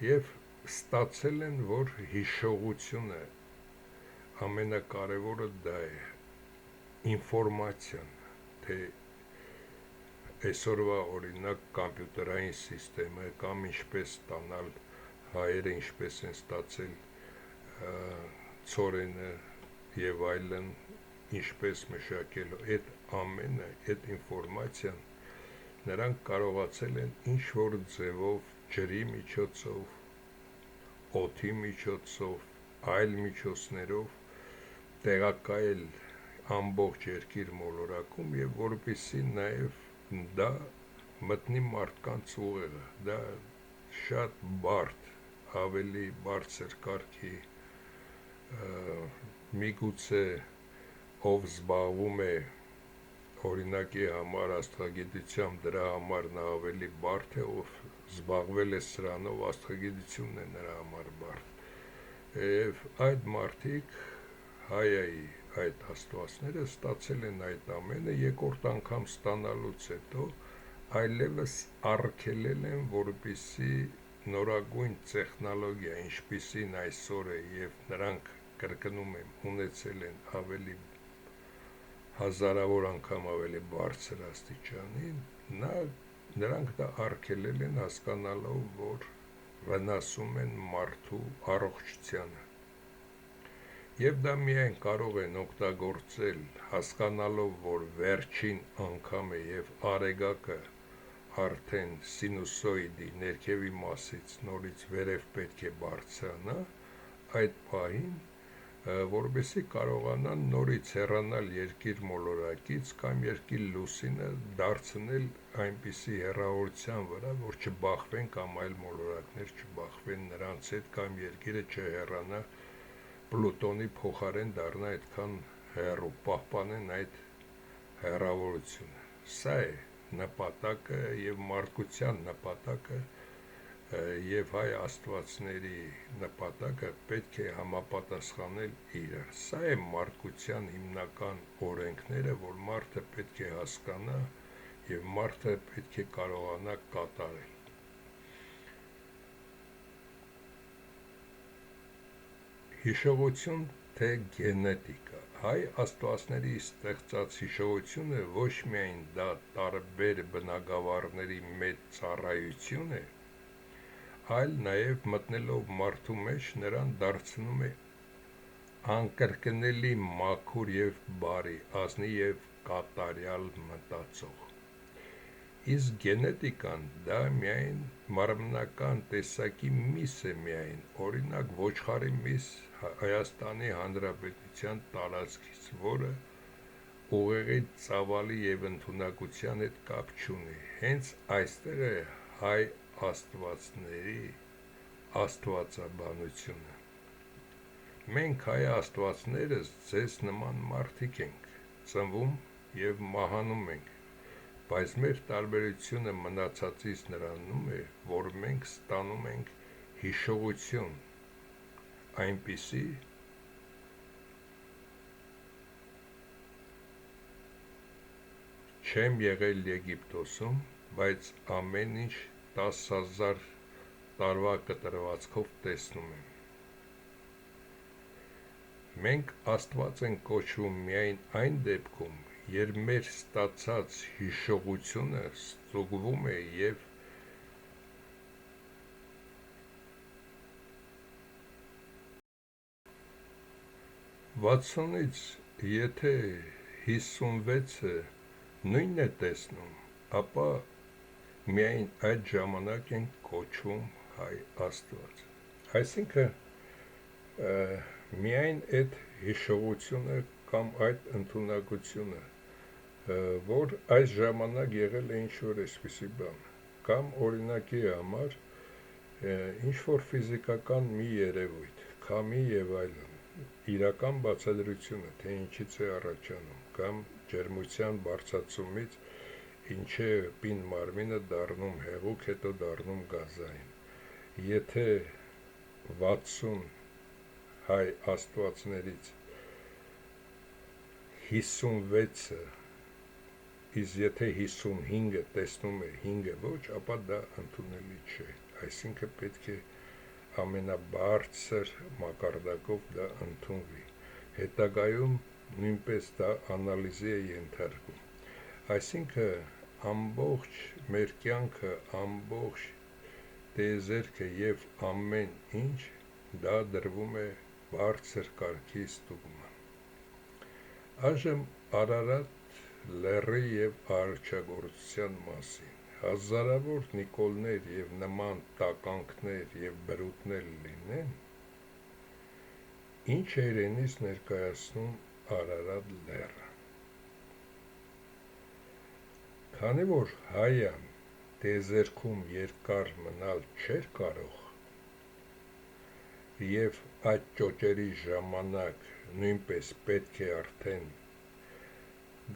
և ստացել են, որ հիշողությունը ամենակարևորը դա է, ինֆորմացիան, թե այսօրվա օրինակ կամպյուտերային սիստեմը կամ ինչպես ստանալ հայերը ինչպես են ստացել ցորենը և այլն, ինչպես մշակել, այդ ամենը, այդ ինֆորմացիան նրանք կարողացել են ինչ-որ ձևով ջրի միջոցով, օդի միջոցով, այլ միջոցներով տեղակայել ամբողջ երկիր մոլորակում և որպեսզի նաև դա մտնի մարդկանց ուղեղը, դա շատ բարդ, ավելի բարձր կարգի միգուցե ով զբաղվում է օրինակի համար աստղագիտությամբ, դրա համար նա ավելի բարդ է, ով զբաղվել է սրանով, աստղագիտությունն է նրա համար բարդ։ Եվ այդ մարդիկ հայայի այդ աստվածները ստացել են այդ ամենը, երկրորդ անգամ ստանալուց հետո այլևս արգելել են, որպեսզի նորագույն տեխնոլոգիա, ինչպիսին այսօր է և նրանք կրկնում եմ ունեցել են ավելի հազարավոր անգամ ավելի բարձր աստիճանի, նրանք դա արգելել են հասկանալով, որ վնասում են մարդու առողջությանը։ Եվ դա միայն կարող են օգտագործել հասկանալով, որ վերջին անգամ է և արեգակը արդեն սինուսոիդի ներքևի մասից նորից վերև պետք է բարձրանա, այդ պահին, որպեսզի կարողանան նորից հեռանալ երկիր մոլորակից կամ երկիր լուսինը դարձնել այնպիսի հեռավորության վրա, որ չբախվեն կամ այլ մոլորակներ չբախվեն նրանց հետ կամ երկիրը չհեռանա Պլուտոնի փոխարեն դառնա այդքան հեռու, պահպանեն այդ հեռավորությունը։ Սա է նպատակը և մարդկության նպատակը և հայ աստվածների նպատակը պետք է համապատասխանել իրար։ Սա է մարդկության հիմնական օրենքները, որ մարդը պետք է հասկանա և մարդը պետք է կարողանա կատարել։ Հիշողություն թե գենետիկա։ Հայ աստվածների ստեղծած հիշողությունը ոչ միայն դա տարբեր բնագավառների մեծ ծառայություն է, այլ նաև մտնելով մարդու մեջ նրան դարձնում է անկրկնելի մաքուր և բարի, ազնիվ և կատարյալ մտածող։ Իսկ գենետիկան դա միայն մարմնական տեսակի միս է միայն, օրինակ ոչխարի միս Հայաստանի Հանրապետության տարածքից, որը ուղեղի ծավալի և ընդունակության հետ կապ չունի։ Հենց այստեղ է հայ աստվածների աստվածաբանությունը։ Մենք հայ աստվածներս ձեզ նման մարդիկ ենք, ծնվում և մահանում ենք, բայց մեր տարբերությունը մնացածից նրանում է, որ մենք ստանում ենք հիշողություն, այնպիսի, չեմ եղել Եգիպտոսում, բայց ամեն ինչ 10,000 տարվա կտրվածքով տեսնում եմ։ Մենք աստված ենք կոչվում միայն այն դեպքում, երբ մեր ստացած հիշողությունը ստուգվում է և 60-ից եթե 56-ը նույնն է տեսնում, ապա միայն այդ ժամանակ ենք կոչվում հայ աստված։ Այսինքն Միայն այդ հիշողությունը կամ այդ ընդունակությունը, որ այս ժամանակ եղել է ինչ-որ այսպիսի բան, կամ օրինակի համար ինչ-որ ֆիզիկական մի երևույթ, քամի եւ այլն, իրական բացատրությունը, թե ինչից է առաջանում, կամ ջերմության բարձրացումից ինչ է պին մարմինը դառնում հեղուկ, հետո դառնում գազային։ Եթե 60 հայ աստվածներից 56-ը, իսկ եթե 55-ը տեսնում է 5-ը ոչ, ապա դա ընդունելի չէ, այսինքն պետք է ամենաբարձր մակարդակով դա ընդունվի, հետագայում նույնպես դա անալիզի է ենթարկում, այսինքն ամբողջ մեր կյանքը, ամբողջ տիեզերքը եւ ամեն ինչ դա դրվում է բարձր կարգի ստուգման։ Այժմ Արարատ լեռի եւ արարչագործության մասին, հազարավոր նիկոլներ եւ նման տականքներ եւ բրուտներ լինեն, ինչ է իրենից ներկայացնում Արարատ լեռը։ Քանի որ հայան տիեզերքում երկար մնալ չէր կարող եւ այդ ճոճերի ժամանակ նույնպես պետք է արդեն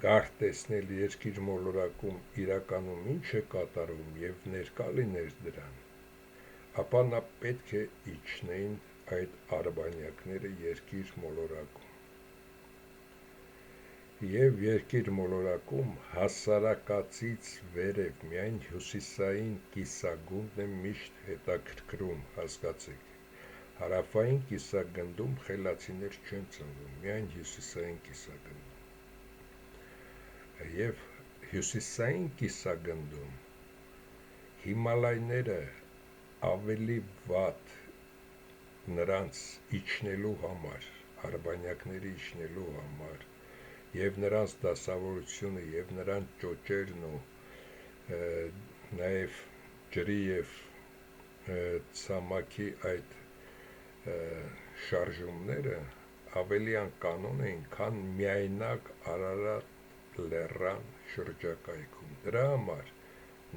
գար տեսնել երկիր մոլորակում իրականում ինչ է կատարվում եւ ներկա լիներ դրան, ապա նա պետք է իջնեին այդ արբանյակները երկիր մոլորակում։ Եվ երկիր մոլորակում հասարակածից վերև միայն հյուսիսային կիսագունդն է միշտ հետաքրքրում, հասկացեք։ Հարավային կիսագնդում խելացիներ չեն ծնվում, միայն հյուսիսային կիսագնդում։ Եվ հյուսիսային կիսագնդում հիմալայները ավելի վատ նրանց իջնելու համար, արբանյակների իջնելու համար, եւ նրանց դասավորությունը եւ նրանց ճոճերն ու նաեւ ջրի եւ ցամաքի այդ շարժումները ավելի անկանոն էին, քան միայնակ Արարատ լեռան շրջակայքում։ Դրա համար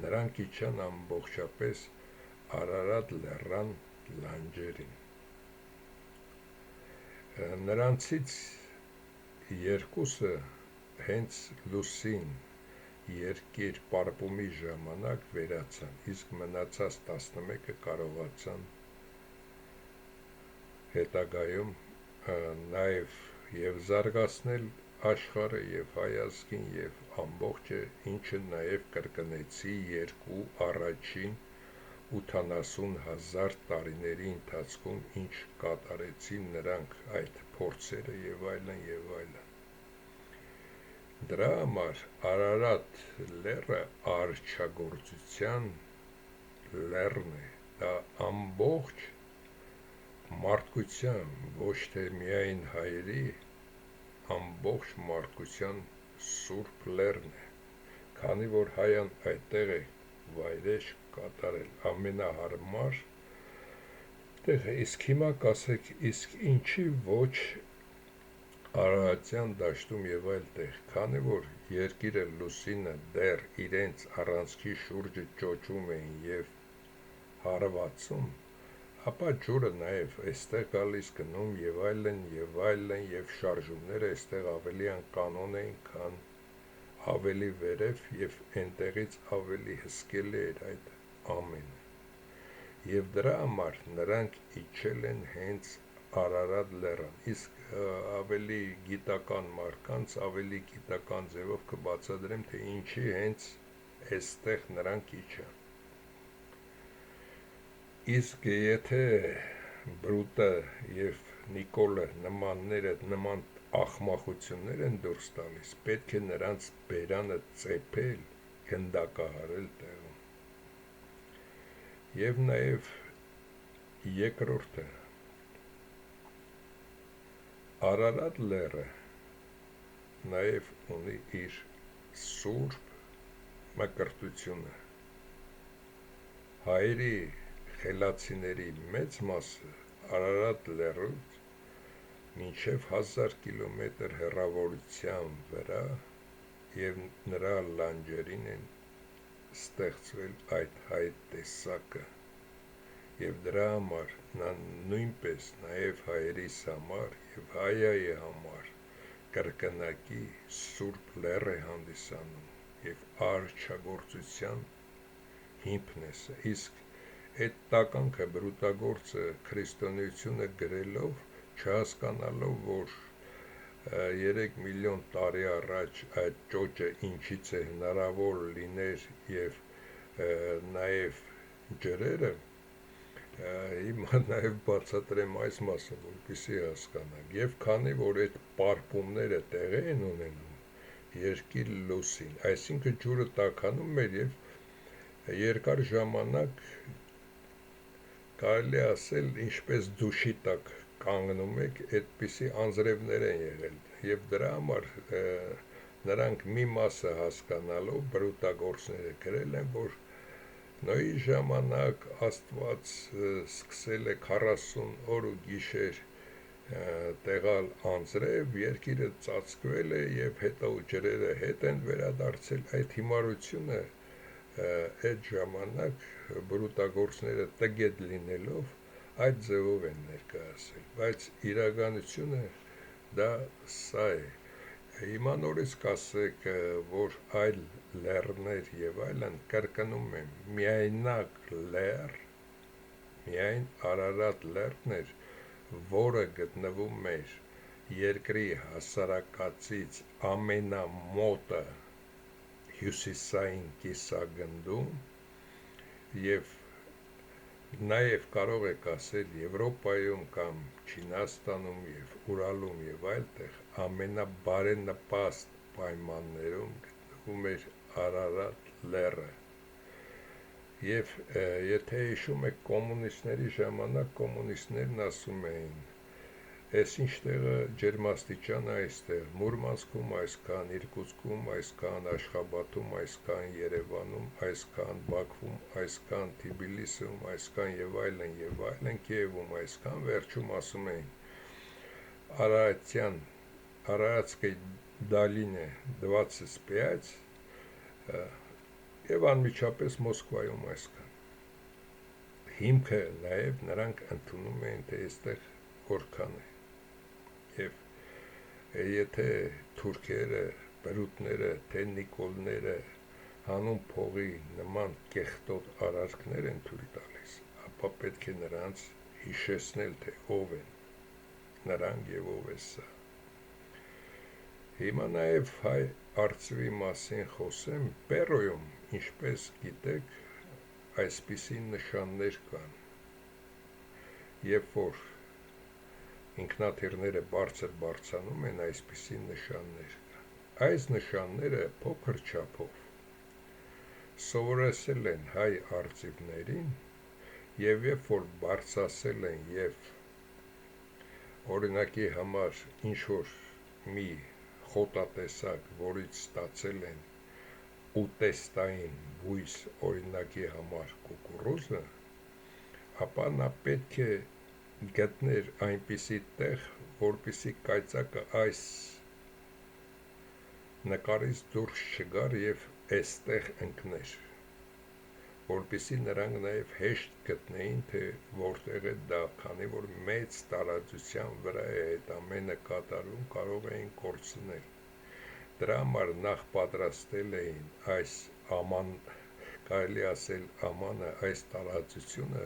նրանք իջան ամբողջապես Արարատ լեռան լանջերին։ Նրանցից երկուսը հենց լուսին երկիր պարպումի ժամանակ վերացան, իսկ մնացած 11-ը կարողացան հետագայում նաև եւ զարգացնել աշխարհը եւ հայազգին եւ ամբողջը, ինչը նաև կրկնեցի երկու առաջին 80,000 տարիների ընթացքում, ինչ կատարեցին նրանք այդ փորձերը եւ այլն եւ այլն։ Դրա համար Արարատ լեռը արարչագործության լեռն է, դա ամբողջ մարդկության, ոչ թե միայն հայերի, ամբողջ մարդկության սուրբ լեռն է, քանի որ հայան այդտեղ է վայրեջ կատարել ամենահարմար տեղը, իսկ հիմա կասեք, իսկ ինչի ոչ Արարատյան դաշտում եւ այլ տեղ, քանի որ երկիրը լուսինը դեռ իրենց առանցքի շուրջը ճոճում էին եւ հարվածում, ապա ջուրը նաև այստեղ գալիս գնում եւ այլն եւ շարժումները այստեղ ավելի անկանոն էին, քան ավելի վերև եւ այնտեղից ավելի հսկելի էր այդ ամենը։ Եվ դրա համար նրանք իջել են հենց Արարատ լեռան, իսկ ավելի գիտական մարկանց ավելի գիտական ձևով կբացատրեմ, թե ինչի հենց այստեղ նրանք իջան։ Իսկ եթե բրուտը եւ նիկոլը նմանները նման ախմախություններ են դուրս տալիս, պետք է նրանց բերանը ծեփել, գնդակահարել տեղում։ Եվ նաեւ երկրորդը Արարատ լեռը նաեւ ունի իր սուրբ մկրտությունը։ Հայերի խելացիների մեծ մասը Արարատ լեռուց մինչև 1000 կիլոմետր հեռավորության վրա և նրա լանջերին են ստեղծվել այդ հայ տեսակը և դրա համար նա նույնպես նաև հայերիս համար և հայայի համար կրկնակի սուրբ լեռ է հանդիսանում և արարչագործության հիմքն է սա, իսկ այդ տականքը բրուտագործը քրիստոնեությունը գրելով, չհասկանալով, որ 3 միլիոն տարի առաջ այդ ճոճը ինչից է հնարավոր լիներ և նաև ջրերը, հիմա նաև բացատրեմ այս մասը, որպեսզի հասկանանք, և քանի որ այդ պարպումները տեղի են ունենում երկիր լուսին, այսինքն ջուրը տաքանում էր և երկար ժամանակ կարելի ասել ինչպես դուշի տակ կանգնում եք, այդպիսի անձրևներ են եղել և դրա համար նրանք մի մասը հասկանալով բրուտագործները գրել են, որ Նոյի ժամանակ Աստված սկսել է 40 օր ու գիշեր տեղալ անձրև, երկիրը ծածկվել է և հետո ջրերը հետ են վերադարձել, այդ հիմարությունը այդ ժամանակ բրուտագործները տգետ լինելով այդ ձևով են ներկայացել, բայց իրականությունը դա սա է։ Հիմա նորից կասեք, որ այլ լեռներ և այլն, կրկնում եմ, միայնակ լեռ, միայն Արարատ լեռն էր, որը գտնվում էր երկրի հասարակածից ամենամոտը հյուսիսային կիսագնդում և նաև կարող եք ասել Եվրոպայում կամ Չինաստանում և Ուրալում և այլտեղ ամենաբարենպաստ պայմաններում գտնվում էր Արարատ լեռը և եթե հիշում եք կոմունիստների ժամանակ կոմունիստներն ասում էին ես ինչ տեղը ջերմաստիճան այստեղ, Մուրմանսկում այսքան, Իրկուտսկում այսքան, Աշխաբադում այսքան, Երևանում այսքան, Բաքվում այսքան, Թբիլիսիում այսքան և այլն, Կիևում այսքան, վերջում ասում էին Արարատская долина 25 և անմիջապես Մոսկվայում այսքան։ Հիմքը նաև նրանք ընդունում էին, թե այստեղ որքան է։ Եվ եթե թուրքերը, բրուտները, թե նիկոլները հանուն փողի նման կեղտոտ արարքներ են թույլ տալիս, ապա պետք է նրանց հիշեցնել, թե ով են նրանք և ով է սա։ Հիմա նաև հայ արծվի մասին խոսեմ, Պերոյում, ինչպես գիտեք, այսպիսի նշաններ կան, երբ որ ինքնաթիռները բարձր բարձրանում են, այսպիսի նշաններ կան։ Այս նշանները փոքր չափով սովորեցել են հայ արծիվներին և երբ որ բարձրացել են և օրինակի համար ինչ-որ մի խոտատեսակ, որից ստացել են ուտեստային բույս, օրինակի համար կուկուռուզը, ապա նա պետք է գտներ այնպիսի տեղ, որպեսզի կայծակը այս նկարից դուրս չգար և այստեղ ընկներ, որպեսզի նրանք նաև հեշտ գտնեին, թե որտեղ է դա, քանի որ մեծ տարածության վրա է այդ ամենը կատարվում, կարող էին կորցնել։ Դրա համար նախ պատրաստել էին այս կարելի ասել ամանը, այս տարածությունը,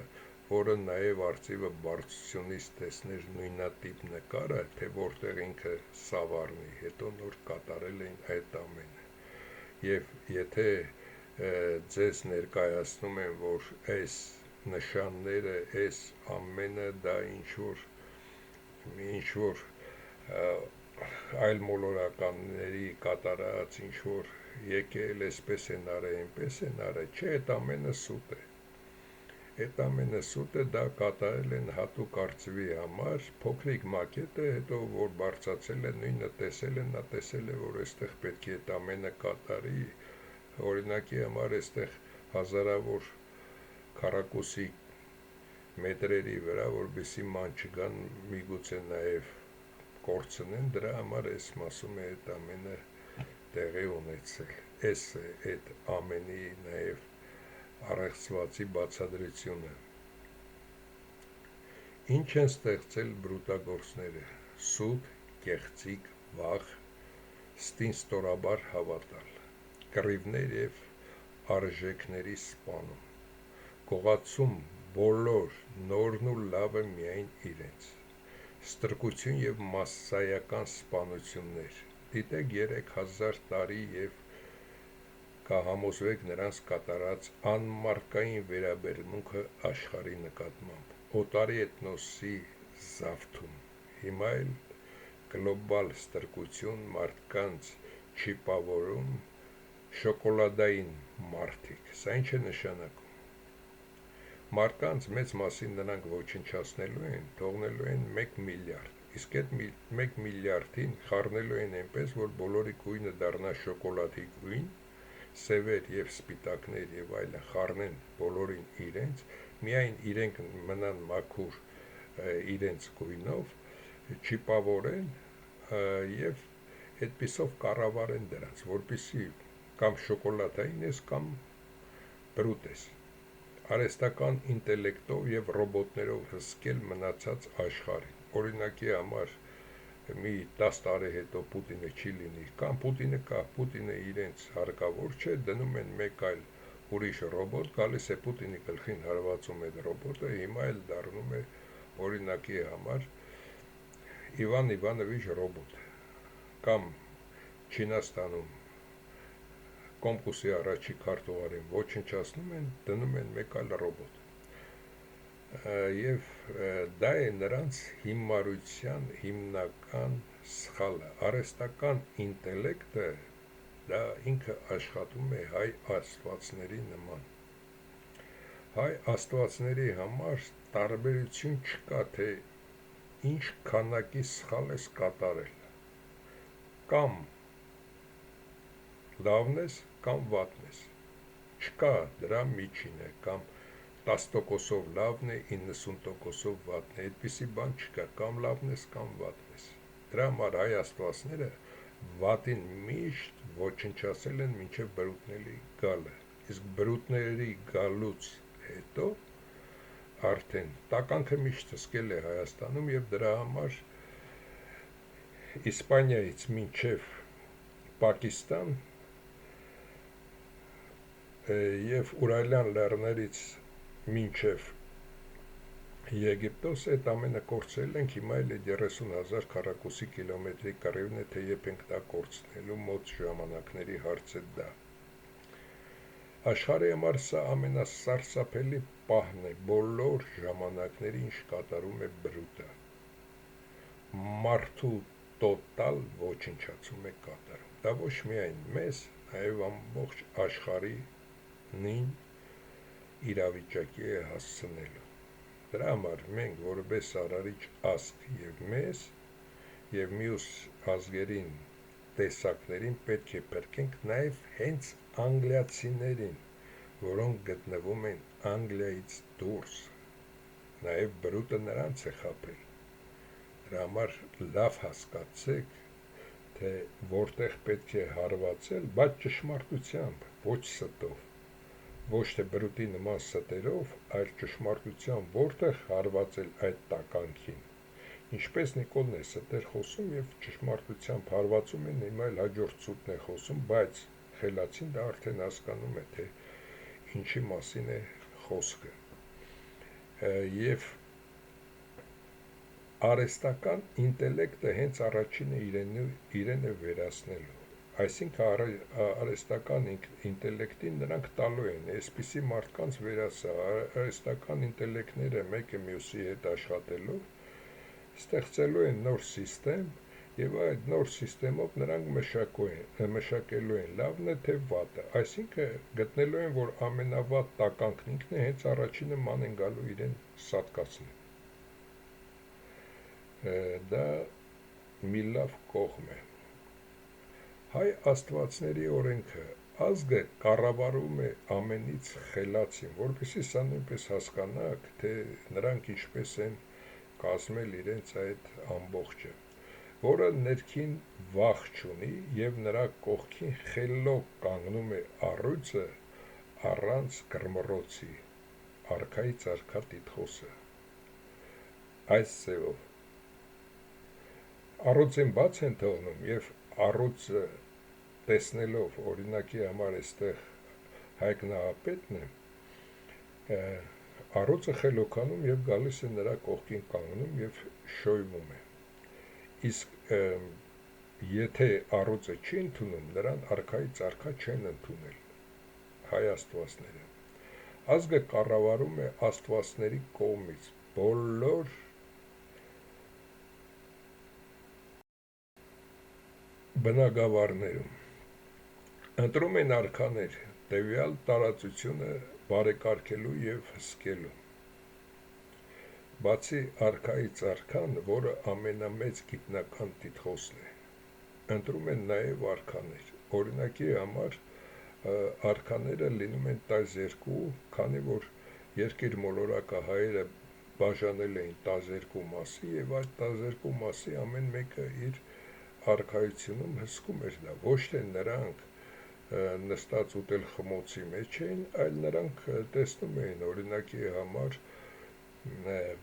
որը նաև արծիվը բարձրությունից տեսներ նույնատիպ նկարը, թե որտեղ ինքը սավառնի, հետո նոր կատարել էին այդ ամենը։ Եվ եթե ձեզ ներկայացնում են, որ այս նշանները, այս ամենը դա ինչ-որ այլ մոլորականների կատարած ինչ-որ եկել, այսպես են արել, այնպես են արել, չէ, այդ ամենը սուտ է։ Այդ ամենը սուտ է, դա կատարել են հատուկ արծվի համար, փոքրիկ մակետ է, հետո որ բարձրացել է, նույնը տեսել է, նա տեսել է, որ այստեղ պետք է այդ ամենը կատարի, օրինակի համար այստեղ հազարավոր քառակուսի մետրերի վրա, որպեսզի ման չգան, միգուցե նաև կորցնեն, դրա համար ես մասում է այդ ամենը տեղի ունեցել։ Էս է այդ ամենի նաև առեղծվածի բացադրությունը։ Ինչ են ստեղծել բրուտագործները՝ սուտ, կեղծիք, վախ, ստինստորաբար հավատալ, կռիվներ և արժեքների սպանում, գողացում բոլոր նորն ու լավը միայն իրենց, ստրկություն և մասսայական սպանություններ, դիտեք 3000 տարի և կհամոզվեք նրանց կատարած անմարկային վերաբերմունքը աշխարհի նկատմամբ, օտարի էթնոսի զավթում, հիմա էլ գլոբալ ստրկություն, մարդկանց չիպավորում, շոկոլադային մարդիկ, սա ինչ է նշանակում։ Մարդկանց մեծ մասին նրանք ոչնչացնելու են, թողնելու են 1 միլիարդ, իսկ այդ 1 միլիարդին խառնելու են այնպես, որ բոլորի գույնը դառնա շոկոլադի գույն, սևեր և սպիտակներ և այլն խառնեն բոլորին իրենց, միայն իրենք մնան մաքուր իրենց գույնով, չիպավորեն և այդպիսով կառավարեն դրանց, որպեսզի կամ շոկոլադային ես, կամ բրուտ ես, արհեստական ինտելեկտով և ռոբոտներով հսկել մնացած աշխարհին։ Օրինակի համար մի 10 տարի հետո Պուտինը չի լինի, կամ Պուտինը կա, Պուտինը իրենց հարկավոր չէ, դնում են մեկ այլ ուրիշ ռոբոտ, գալիս է Պուտինի գլխին հարվածում այդ ռոբոտը, հիմա էլ դառնում է օրինակի համար Իվան Իվանովիչ ռոբոտ, կամ Չինաստանում Կոմկուսի առաջի քարտուղարին ոչնչացնում են, դնում են մեկ այլ ռոբոտ։ Եվ դա է նրանց հիմարության հիմնական սխալը։ Արհեստական ինտելեկտը դա ինքը աշխատում է հայ աստվածների նման։ Հայ աստվածների համար տարբերություն չկա, թե ինչ քանակի սխալ ես կատարել, կամ լավն ես, կամ վատն ես, չկա դրա միջինը, կամ 10%-ով լավն է, 90%-ով վատն է, այդպիսի բան չկա, կամ լավն ես, կամ վատն ես։ Դրա համար հայ աստվածները վատին միշտ ոչնչացել են մինչև բրուտների գալը, իսկ բրուտների գալուց հետո արդեն տականքը միշտ հսկել է Հայաստանում և դրա համար Իսպանիայից մինչև Պակիստան և Ուրալյան լեռներից մինչև Եգիպտոս այդ ամենը կորցրել ենք, հիմա էլ 30,000 քառակուսի կիլոմետրի կռիվն է, թե երբ ենք դա կորցնելու, մոտ ժամանակների հարց է դա։ Աշխարհի համար սա ամենասարսափելի պահն է բոլոր ժամանակների, ինչ կատարում է բրուտը։ Մարդու տոտալ ոչնչացում է կատարում։ Դա ոչ միայն մեզ, այև ամբողջ աշխարհին իրավիճակի է հասցնելու։ Դրա համար մենք որպես արարիչ ազգ և մեզ և մյուս ազգերին տեսակներին պետք է փրկենք նաև հենց անգլիացիներին, որոնք գտնվում են Անգլիայից դուրս, նաև բրուտը նրանց է խաբել։ Դրա համար լավ հասկացեք, թե որտեղ պետք է հարվածել, բայց ճշմարտությամբ, ոչ ստով, ոչ թե բրուտի նման ստերով, այլ ճշմարտությամբ, որտեղ հարվածել այդ տականքին։ Ինչպես Նիկոլն է ստեր խոսում և ճշմարտությամբ հարվածում են, հիմա էլ հաջորդ սուտն է խոսում, բայց խելացին դա արդեն հասկանում է, թե ինչի մասին է խոսքը։ Եվ արհեստական ինտելեկտը հենց առաջինը իրեն է վերացնելու, այսինքն արհեստական ինտելեկտին նրանք տալու են, այսպիսի մարդկանց վերացա, արհեստական ինտելեկտները մեկը մյուսի հետ աշխատելով, ստեղծելու են նոր սիստեմ, և այդ նոր սիստեմով նրանք մշակելու են լավն է, թե վատը, այսինքն գտնելու են, որ ամենավատ տականքն ինքն է, հենց առաջինը ման են գալու իրեն սատկացնել։ Դա մի լավ կողմ է։ Հայ աստվածների օրենքը ազգը կառավարում է ամենից խելացին, որպեսզի սա նույնպես հասկանաք, թե նրանք ինչպես են կազմել իրենց այդ ամբողջը։ որը ներքին վախ չունի և նրա կողքին խելոք կանգնում է առույցը առանց գրմռոցի, արքայից արքա տիտղոսը, այս ձևով։ Առույցին բաց են թողնում և առույցը տեսնելով, օրինակի համար այստեղ Հայկ Նահապետն է, առույցը խելոքանում և գալիս է նրա կողքին կանգնում և շոյվում է։ Իսկ եթե առույցը չի ընդունում, նրան արքայից արքա չեն ընդունել հայ աստվածները։ Ազգը կառավարում է աստվածների կողմից բոլոր բնագավառներում։ Ընտրում են արքաներ տվյալ տարածությունը բարեկարգելու և հսկելու։ Բացի արքայից արքան, որը ամենամեծ գիտնական տիտղոսն է, ընտրում են նաև արքաներ։ Օրինակի համար արքաները լինում են տասներկու, քանի որ երկիր մոլորակը հայերը բաժանել էին տասներկու մասի և այդ տասներկու մասի ամեն մեկը իր արքայությունում հսկում էր դա, ոչ թե նրանք նստած ուտել խմոցի մեջ էին, այլ նրանք տեսնում էին, օրինակի համար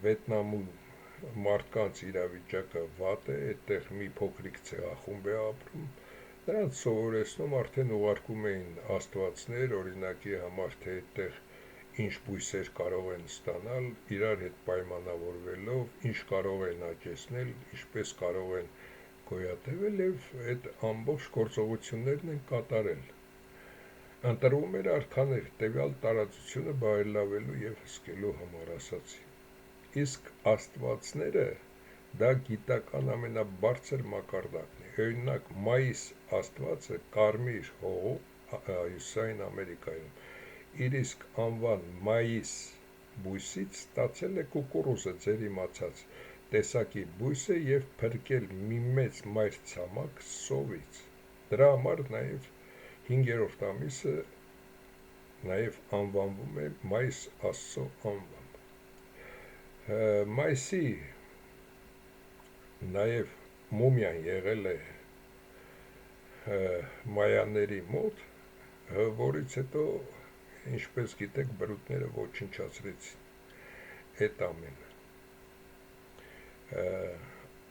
Վետնամում մարդկանց իրավիճակը վատ է, այդտեղ մի փոքրիկ ցեղախումբ է ապրում, նրանց սովորեցնում արդեն ուղարկում էին աստվածներ, օրինակի համար թե այդտեղ ինչ բույսեր կարող են ստանալ, իրար հետ պայմանավորվելով, ինչ կարող են աճեցնել, ինչպես կարող են գոյատևել և այդ ամբողջ գործողություններն են կատարել։ Ընտրվում էր արքաներ տվյալ տարածությունը բարելավելու և հսկելու համար ասացի։ Իսկ աստվածները դա գիտական ամենաբարձր մակարդակն է։ Օրինակ մայիս աստվածը կարմիր հողում Հյուսիսային Ամերիկայում իր իսկ անվան մայիս բույսից ստացել է կուկուռուզը, ձեր իմացած տեսակի բույսը և փրկել մի մեծ մայր ցամաք սովից։ Դրա համար նաև 5-րդ ամիսը նաև անվանվում է մայիս աստծո անվամբ։ Մայիսի նաև մումիան եղել է մայաների մոտ, որից հետո, ինչպես գիտեք, բրուտները ոչնչացրեցին այդ ամենը։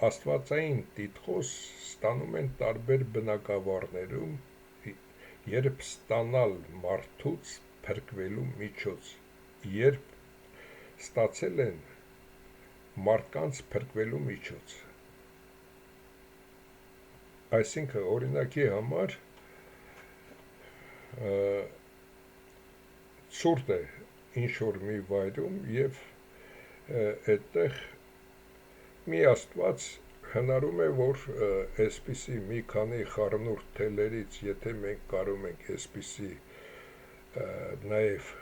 Աստվածային տիտղոս ստանում են տարբեր բնակավարներում, երբ ստանալ մարդուց փրկվելու միջոց, երբ ստացել են մարդկանց փրկվելու միջոց։ Այսինքն, օրինակի համար ցուրտ է ինչ-որ մի վայրում և այդտեղ մի աստված հնարում է, որ այսպիսի մի քանի խառնուրդ թելերից, եթե մենք կարող ենք այսպիսի նաև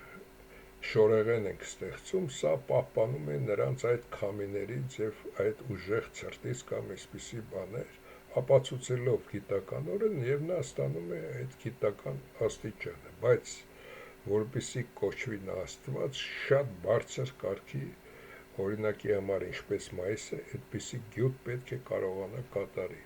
շորեղեն ենք ստեղծում, սա պահպանում է նրանց այդ քամիներից և այդ ուժեղ ցրտից կամ այսպիսի բաներ, ապացուցելով գիտականորեն և նա ստանում է այդ գիտական աստիճանը, բայց որպեսզի կոչվի նա աստված, շատ բարձր կարգի, օրինակի համար ինչպես մայիսը, այդպիսի գյուտ պետք է կարողանա կատարի։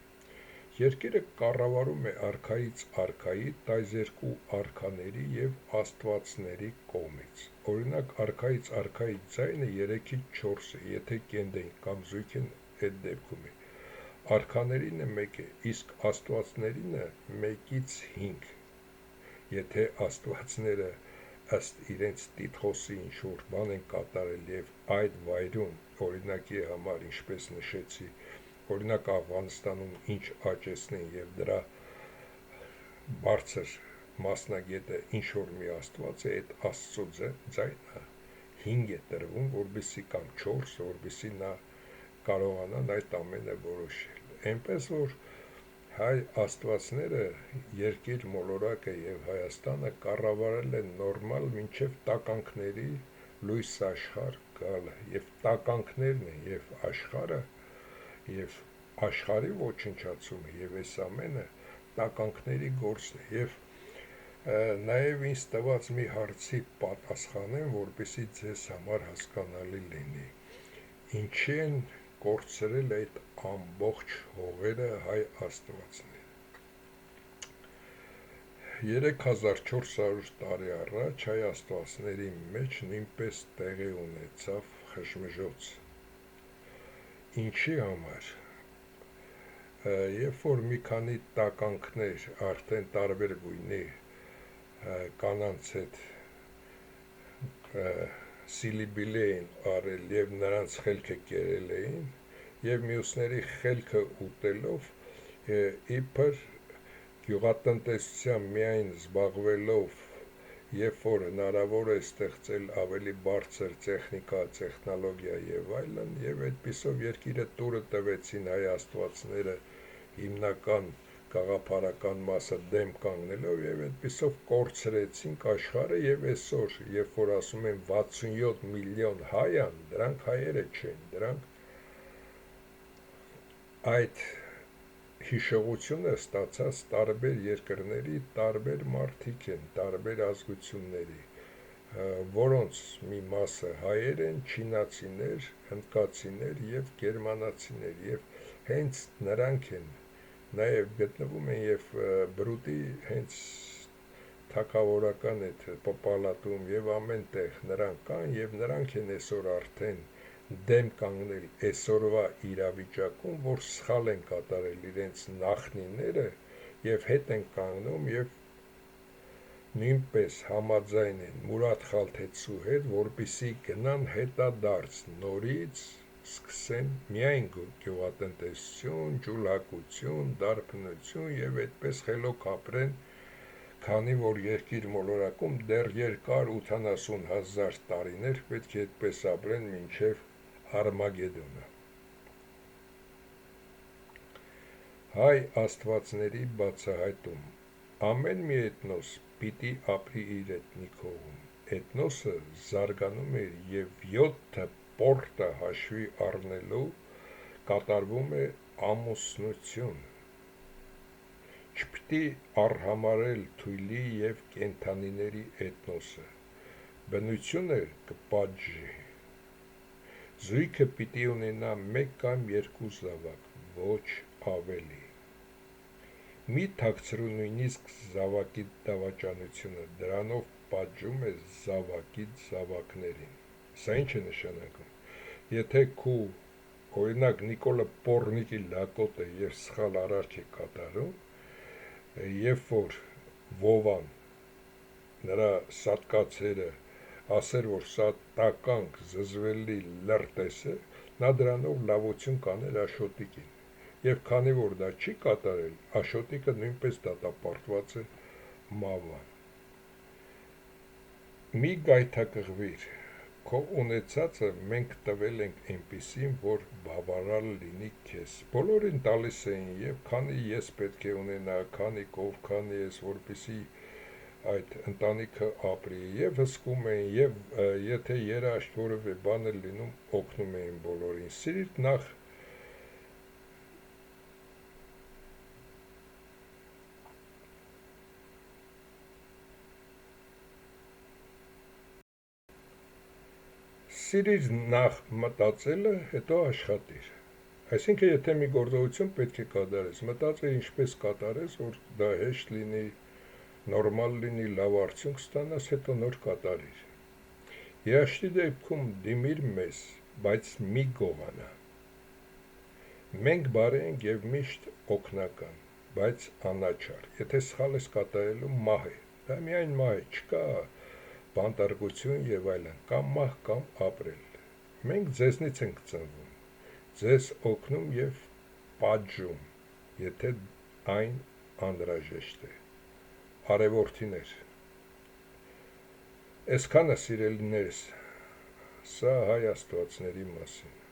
Երկիրը կառավարում է արքայից արքայի, տասներկու արքաների և աստվածների կողմից։ Օրինակ արքայից արքայի ձայնը 3-ից 4 է, եթե կենդ են կամ զույգ են, այդ դեպքում է։ Արքաներինը 1 է, իսկ աստվածներինը 1-ից 5։ Եթե աստվածները ըստ իրենց տիտղոսի ինչ-որ բան են կատարել և այդ վայրում, օրինակի համար, ինչպես նշեցի, օրինակ Աֆղանստանում ինչ աճեցնեն և դրա բարձր մասնագետը ինչ-որ մի աստված է, այդ աստծո ձայնը 5 է տրվում, որպեսզի կամ 4, որպեսզի նա կարողանան այդ ամենը որոշել։ Այնպես որ հայ աստվածները երկիր մոլորակը և Հայաստանը կառավարել են նորմալ մինչև տականքների լույս աշխարհ գալը, և տականքներն են և աշխարհը, և աշխարհի ոչնչացումը, և այս ամենը տականքների գործն է, և նաև ինձ տված մի հարցի պատասխանեմ, որպեսզի ձեզ համար հասկանալի լինի։ Ինչի են կորցրել այդ ամբողջ հողերը հայ աստվածները։ 3400 տարի առաջ հայ աստվածների մեջ նույնպես տեղի ունեցավ խժմժոց։ Ինչի համար։ Երբ որ մի քանի տականքներ արդեն տարբեր գույնի կանանց հետ սիլիբիլի էին արել և նրանց խելքը կերել էին, և մյուսների խելքը ուտելով, իբր գյուղատնտեսությամբ միայն զբաղվելով, երբ որ հնարավոր է ստեղծել ավելի բարձր տեխնիկա, տեխնոլոգիա և այլն, և այդպիսով երկիրը տուրը տվեցին հայ աստվածները հիմնական գաղափարական մասը դեմ կանգնելով և այդպիսով կորցրեցինք աշխարհը և այսօր, երբ որ ասում են 67 միլիոն հայ են, դրանք հայերը չեն, դրանք այդ հիշողությունը ստացած տարբեր երկրների տարբեր մարդիկ են, տարբեր ազգությունների, որոնց մի մասը հայեր են, չինացիներ, հնդկացիներ և գերմանացիներ, և հենց նրանք են նաև գտնվում են և բրուտի հենց թագավորական այդ պապալատում և ամեն տեղ նրանք կան և նրանք են այսօր արդեն դեմ կանգնել այսօրվա իրավիճակում, որ սխալ են կատարել իրենց նախնիները և հետ են կանգնում և նույնպես համաձայն են Մուրադ Խալթեցու հետ, որպեսզի գնան հետադարձ նորից սկսեն միայն գյուղատնտեսություն, ջուլհակություն, դարբնություն և այդպես խելոք ապրեն, քանի որ երկիր մոլորակում դեռ երկար 80,000 տարիներ պետք է այդպես ապրեն մինչև Արմագեդոնը։ Հայ աստվածների բացահայտում։ Ամեն մի էթնոս պիտի ապրի իր էթնիկ հողում։ Էթնոսը զարգանում է և 7 պորտը հաշվի առնելու կատարվում է ամուսնություն։ Չպիտի արհամարհել թույլի և կենդանիների էթնոսը։ Բնությունը կպատժի։ Զույգը պիտի ունենա 1 կամ 2 զավակ, ոչ ավելի։ Մի թաքցրու նույնիսկ զավակի դավաճանությունը, դրանով պատժում է զավակից զավակներին։ Սա ինչ է նշանակում։ Եթե քու օրինակ Նիկոլը Պոռնիկի լակոտը և սխալ արարք է կատարում, երբ որ Վովան նրա սատկացերը ասեր, որ սա տականք զզվելի լրտես է, նա դրանով լավություն կաներ Աշոտիկին, և քանի որ դա չի կատարել, Աշոտիկը նույնպես դատապարտված է մահվան։ Մի գայթակղվիր, քո ունեցածը մենք տվել ենք այնպիսին, որ բավարար լինի քեզ։ Բոլորին տալիս էին, և քանի ես պետք է ունենա, քանի կով, քանի ես, որպեսզի այդ ընտանիքը ապրի, և հսկում էին, և եթե երաշտ որևէ բան էր լինում, օգնում էին բոլորին։ Սիրիր նախ մտածելը, հետո աշխատիր։ Այսինքն, եթե մի գործողություն պետք է կատարես, մտածիր ինչպես կատարես, որ դա հեշտ լինի, նորմալ լինի, լավ արդյունք ստանաս, հետո նոր կատարիր։ Երաշտի դեպքում դիմիր մեզ, բայց մի գողանա։ Մենք բարի ենք և միշտ օգնական, բայց անաչառ։ Եթե սխալ ես կատարելու, մահ է։ Դա միայն մահ է, չկա բանտարկություն և այլն, կամ մահ, կամ ապրել։ Մենք ձեզնից ենք ծնվում, ձեզ օգնում և պատժում, եթե այն անհրաժեշտ է։ Արևորդիներ, այսքանը սիրելիներս, սա հայ աստվածների մասին։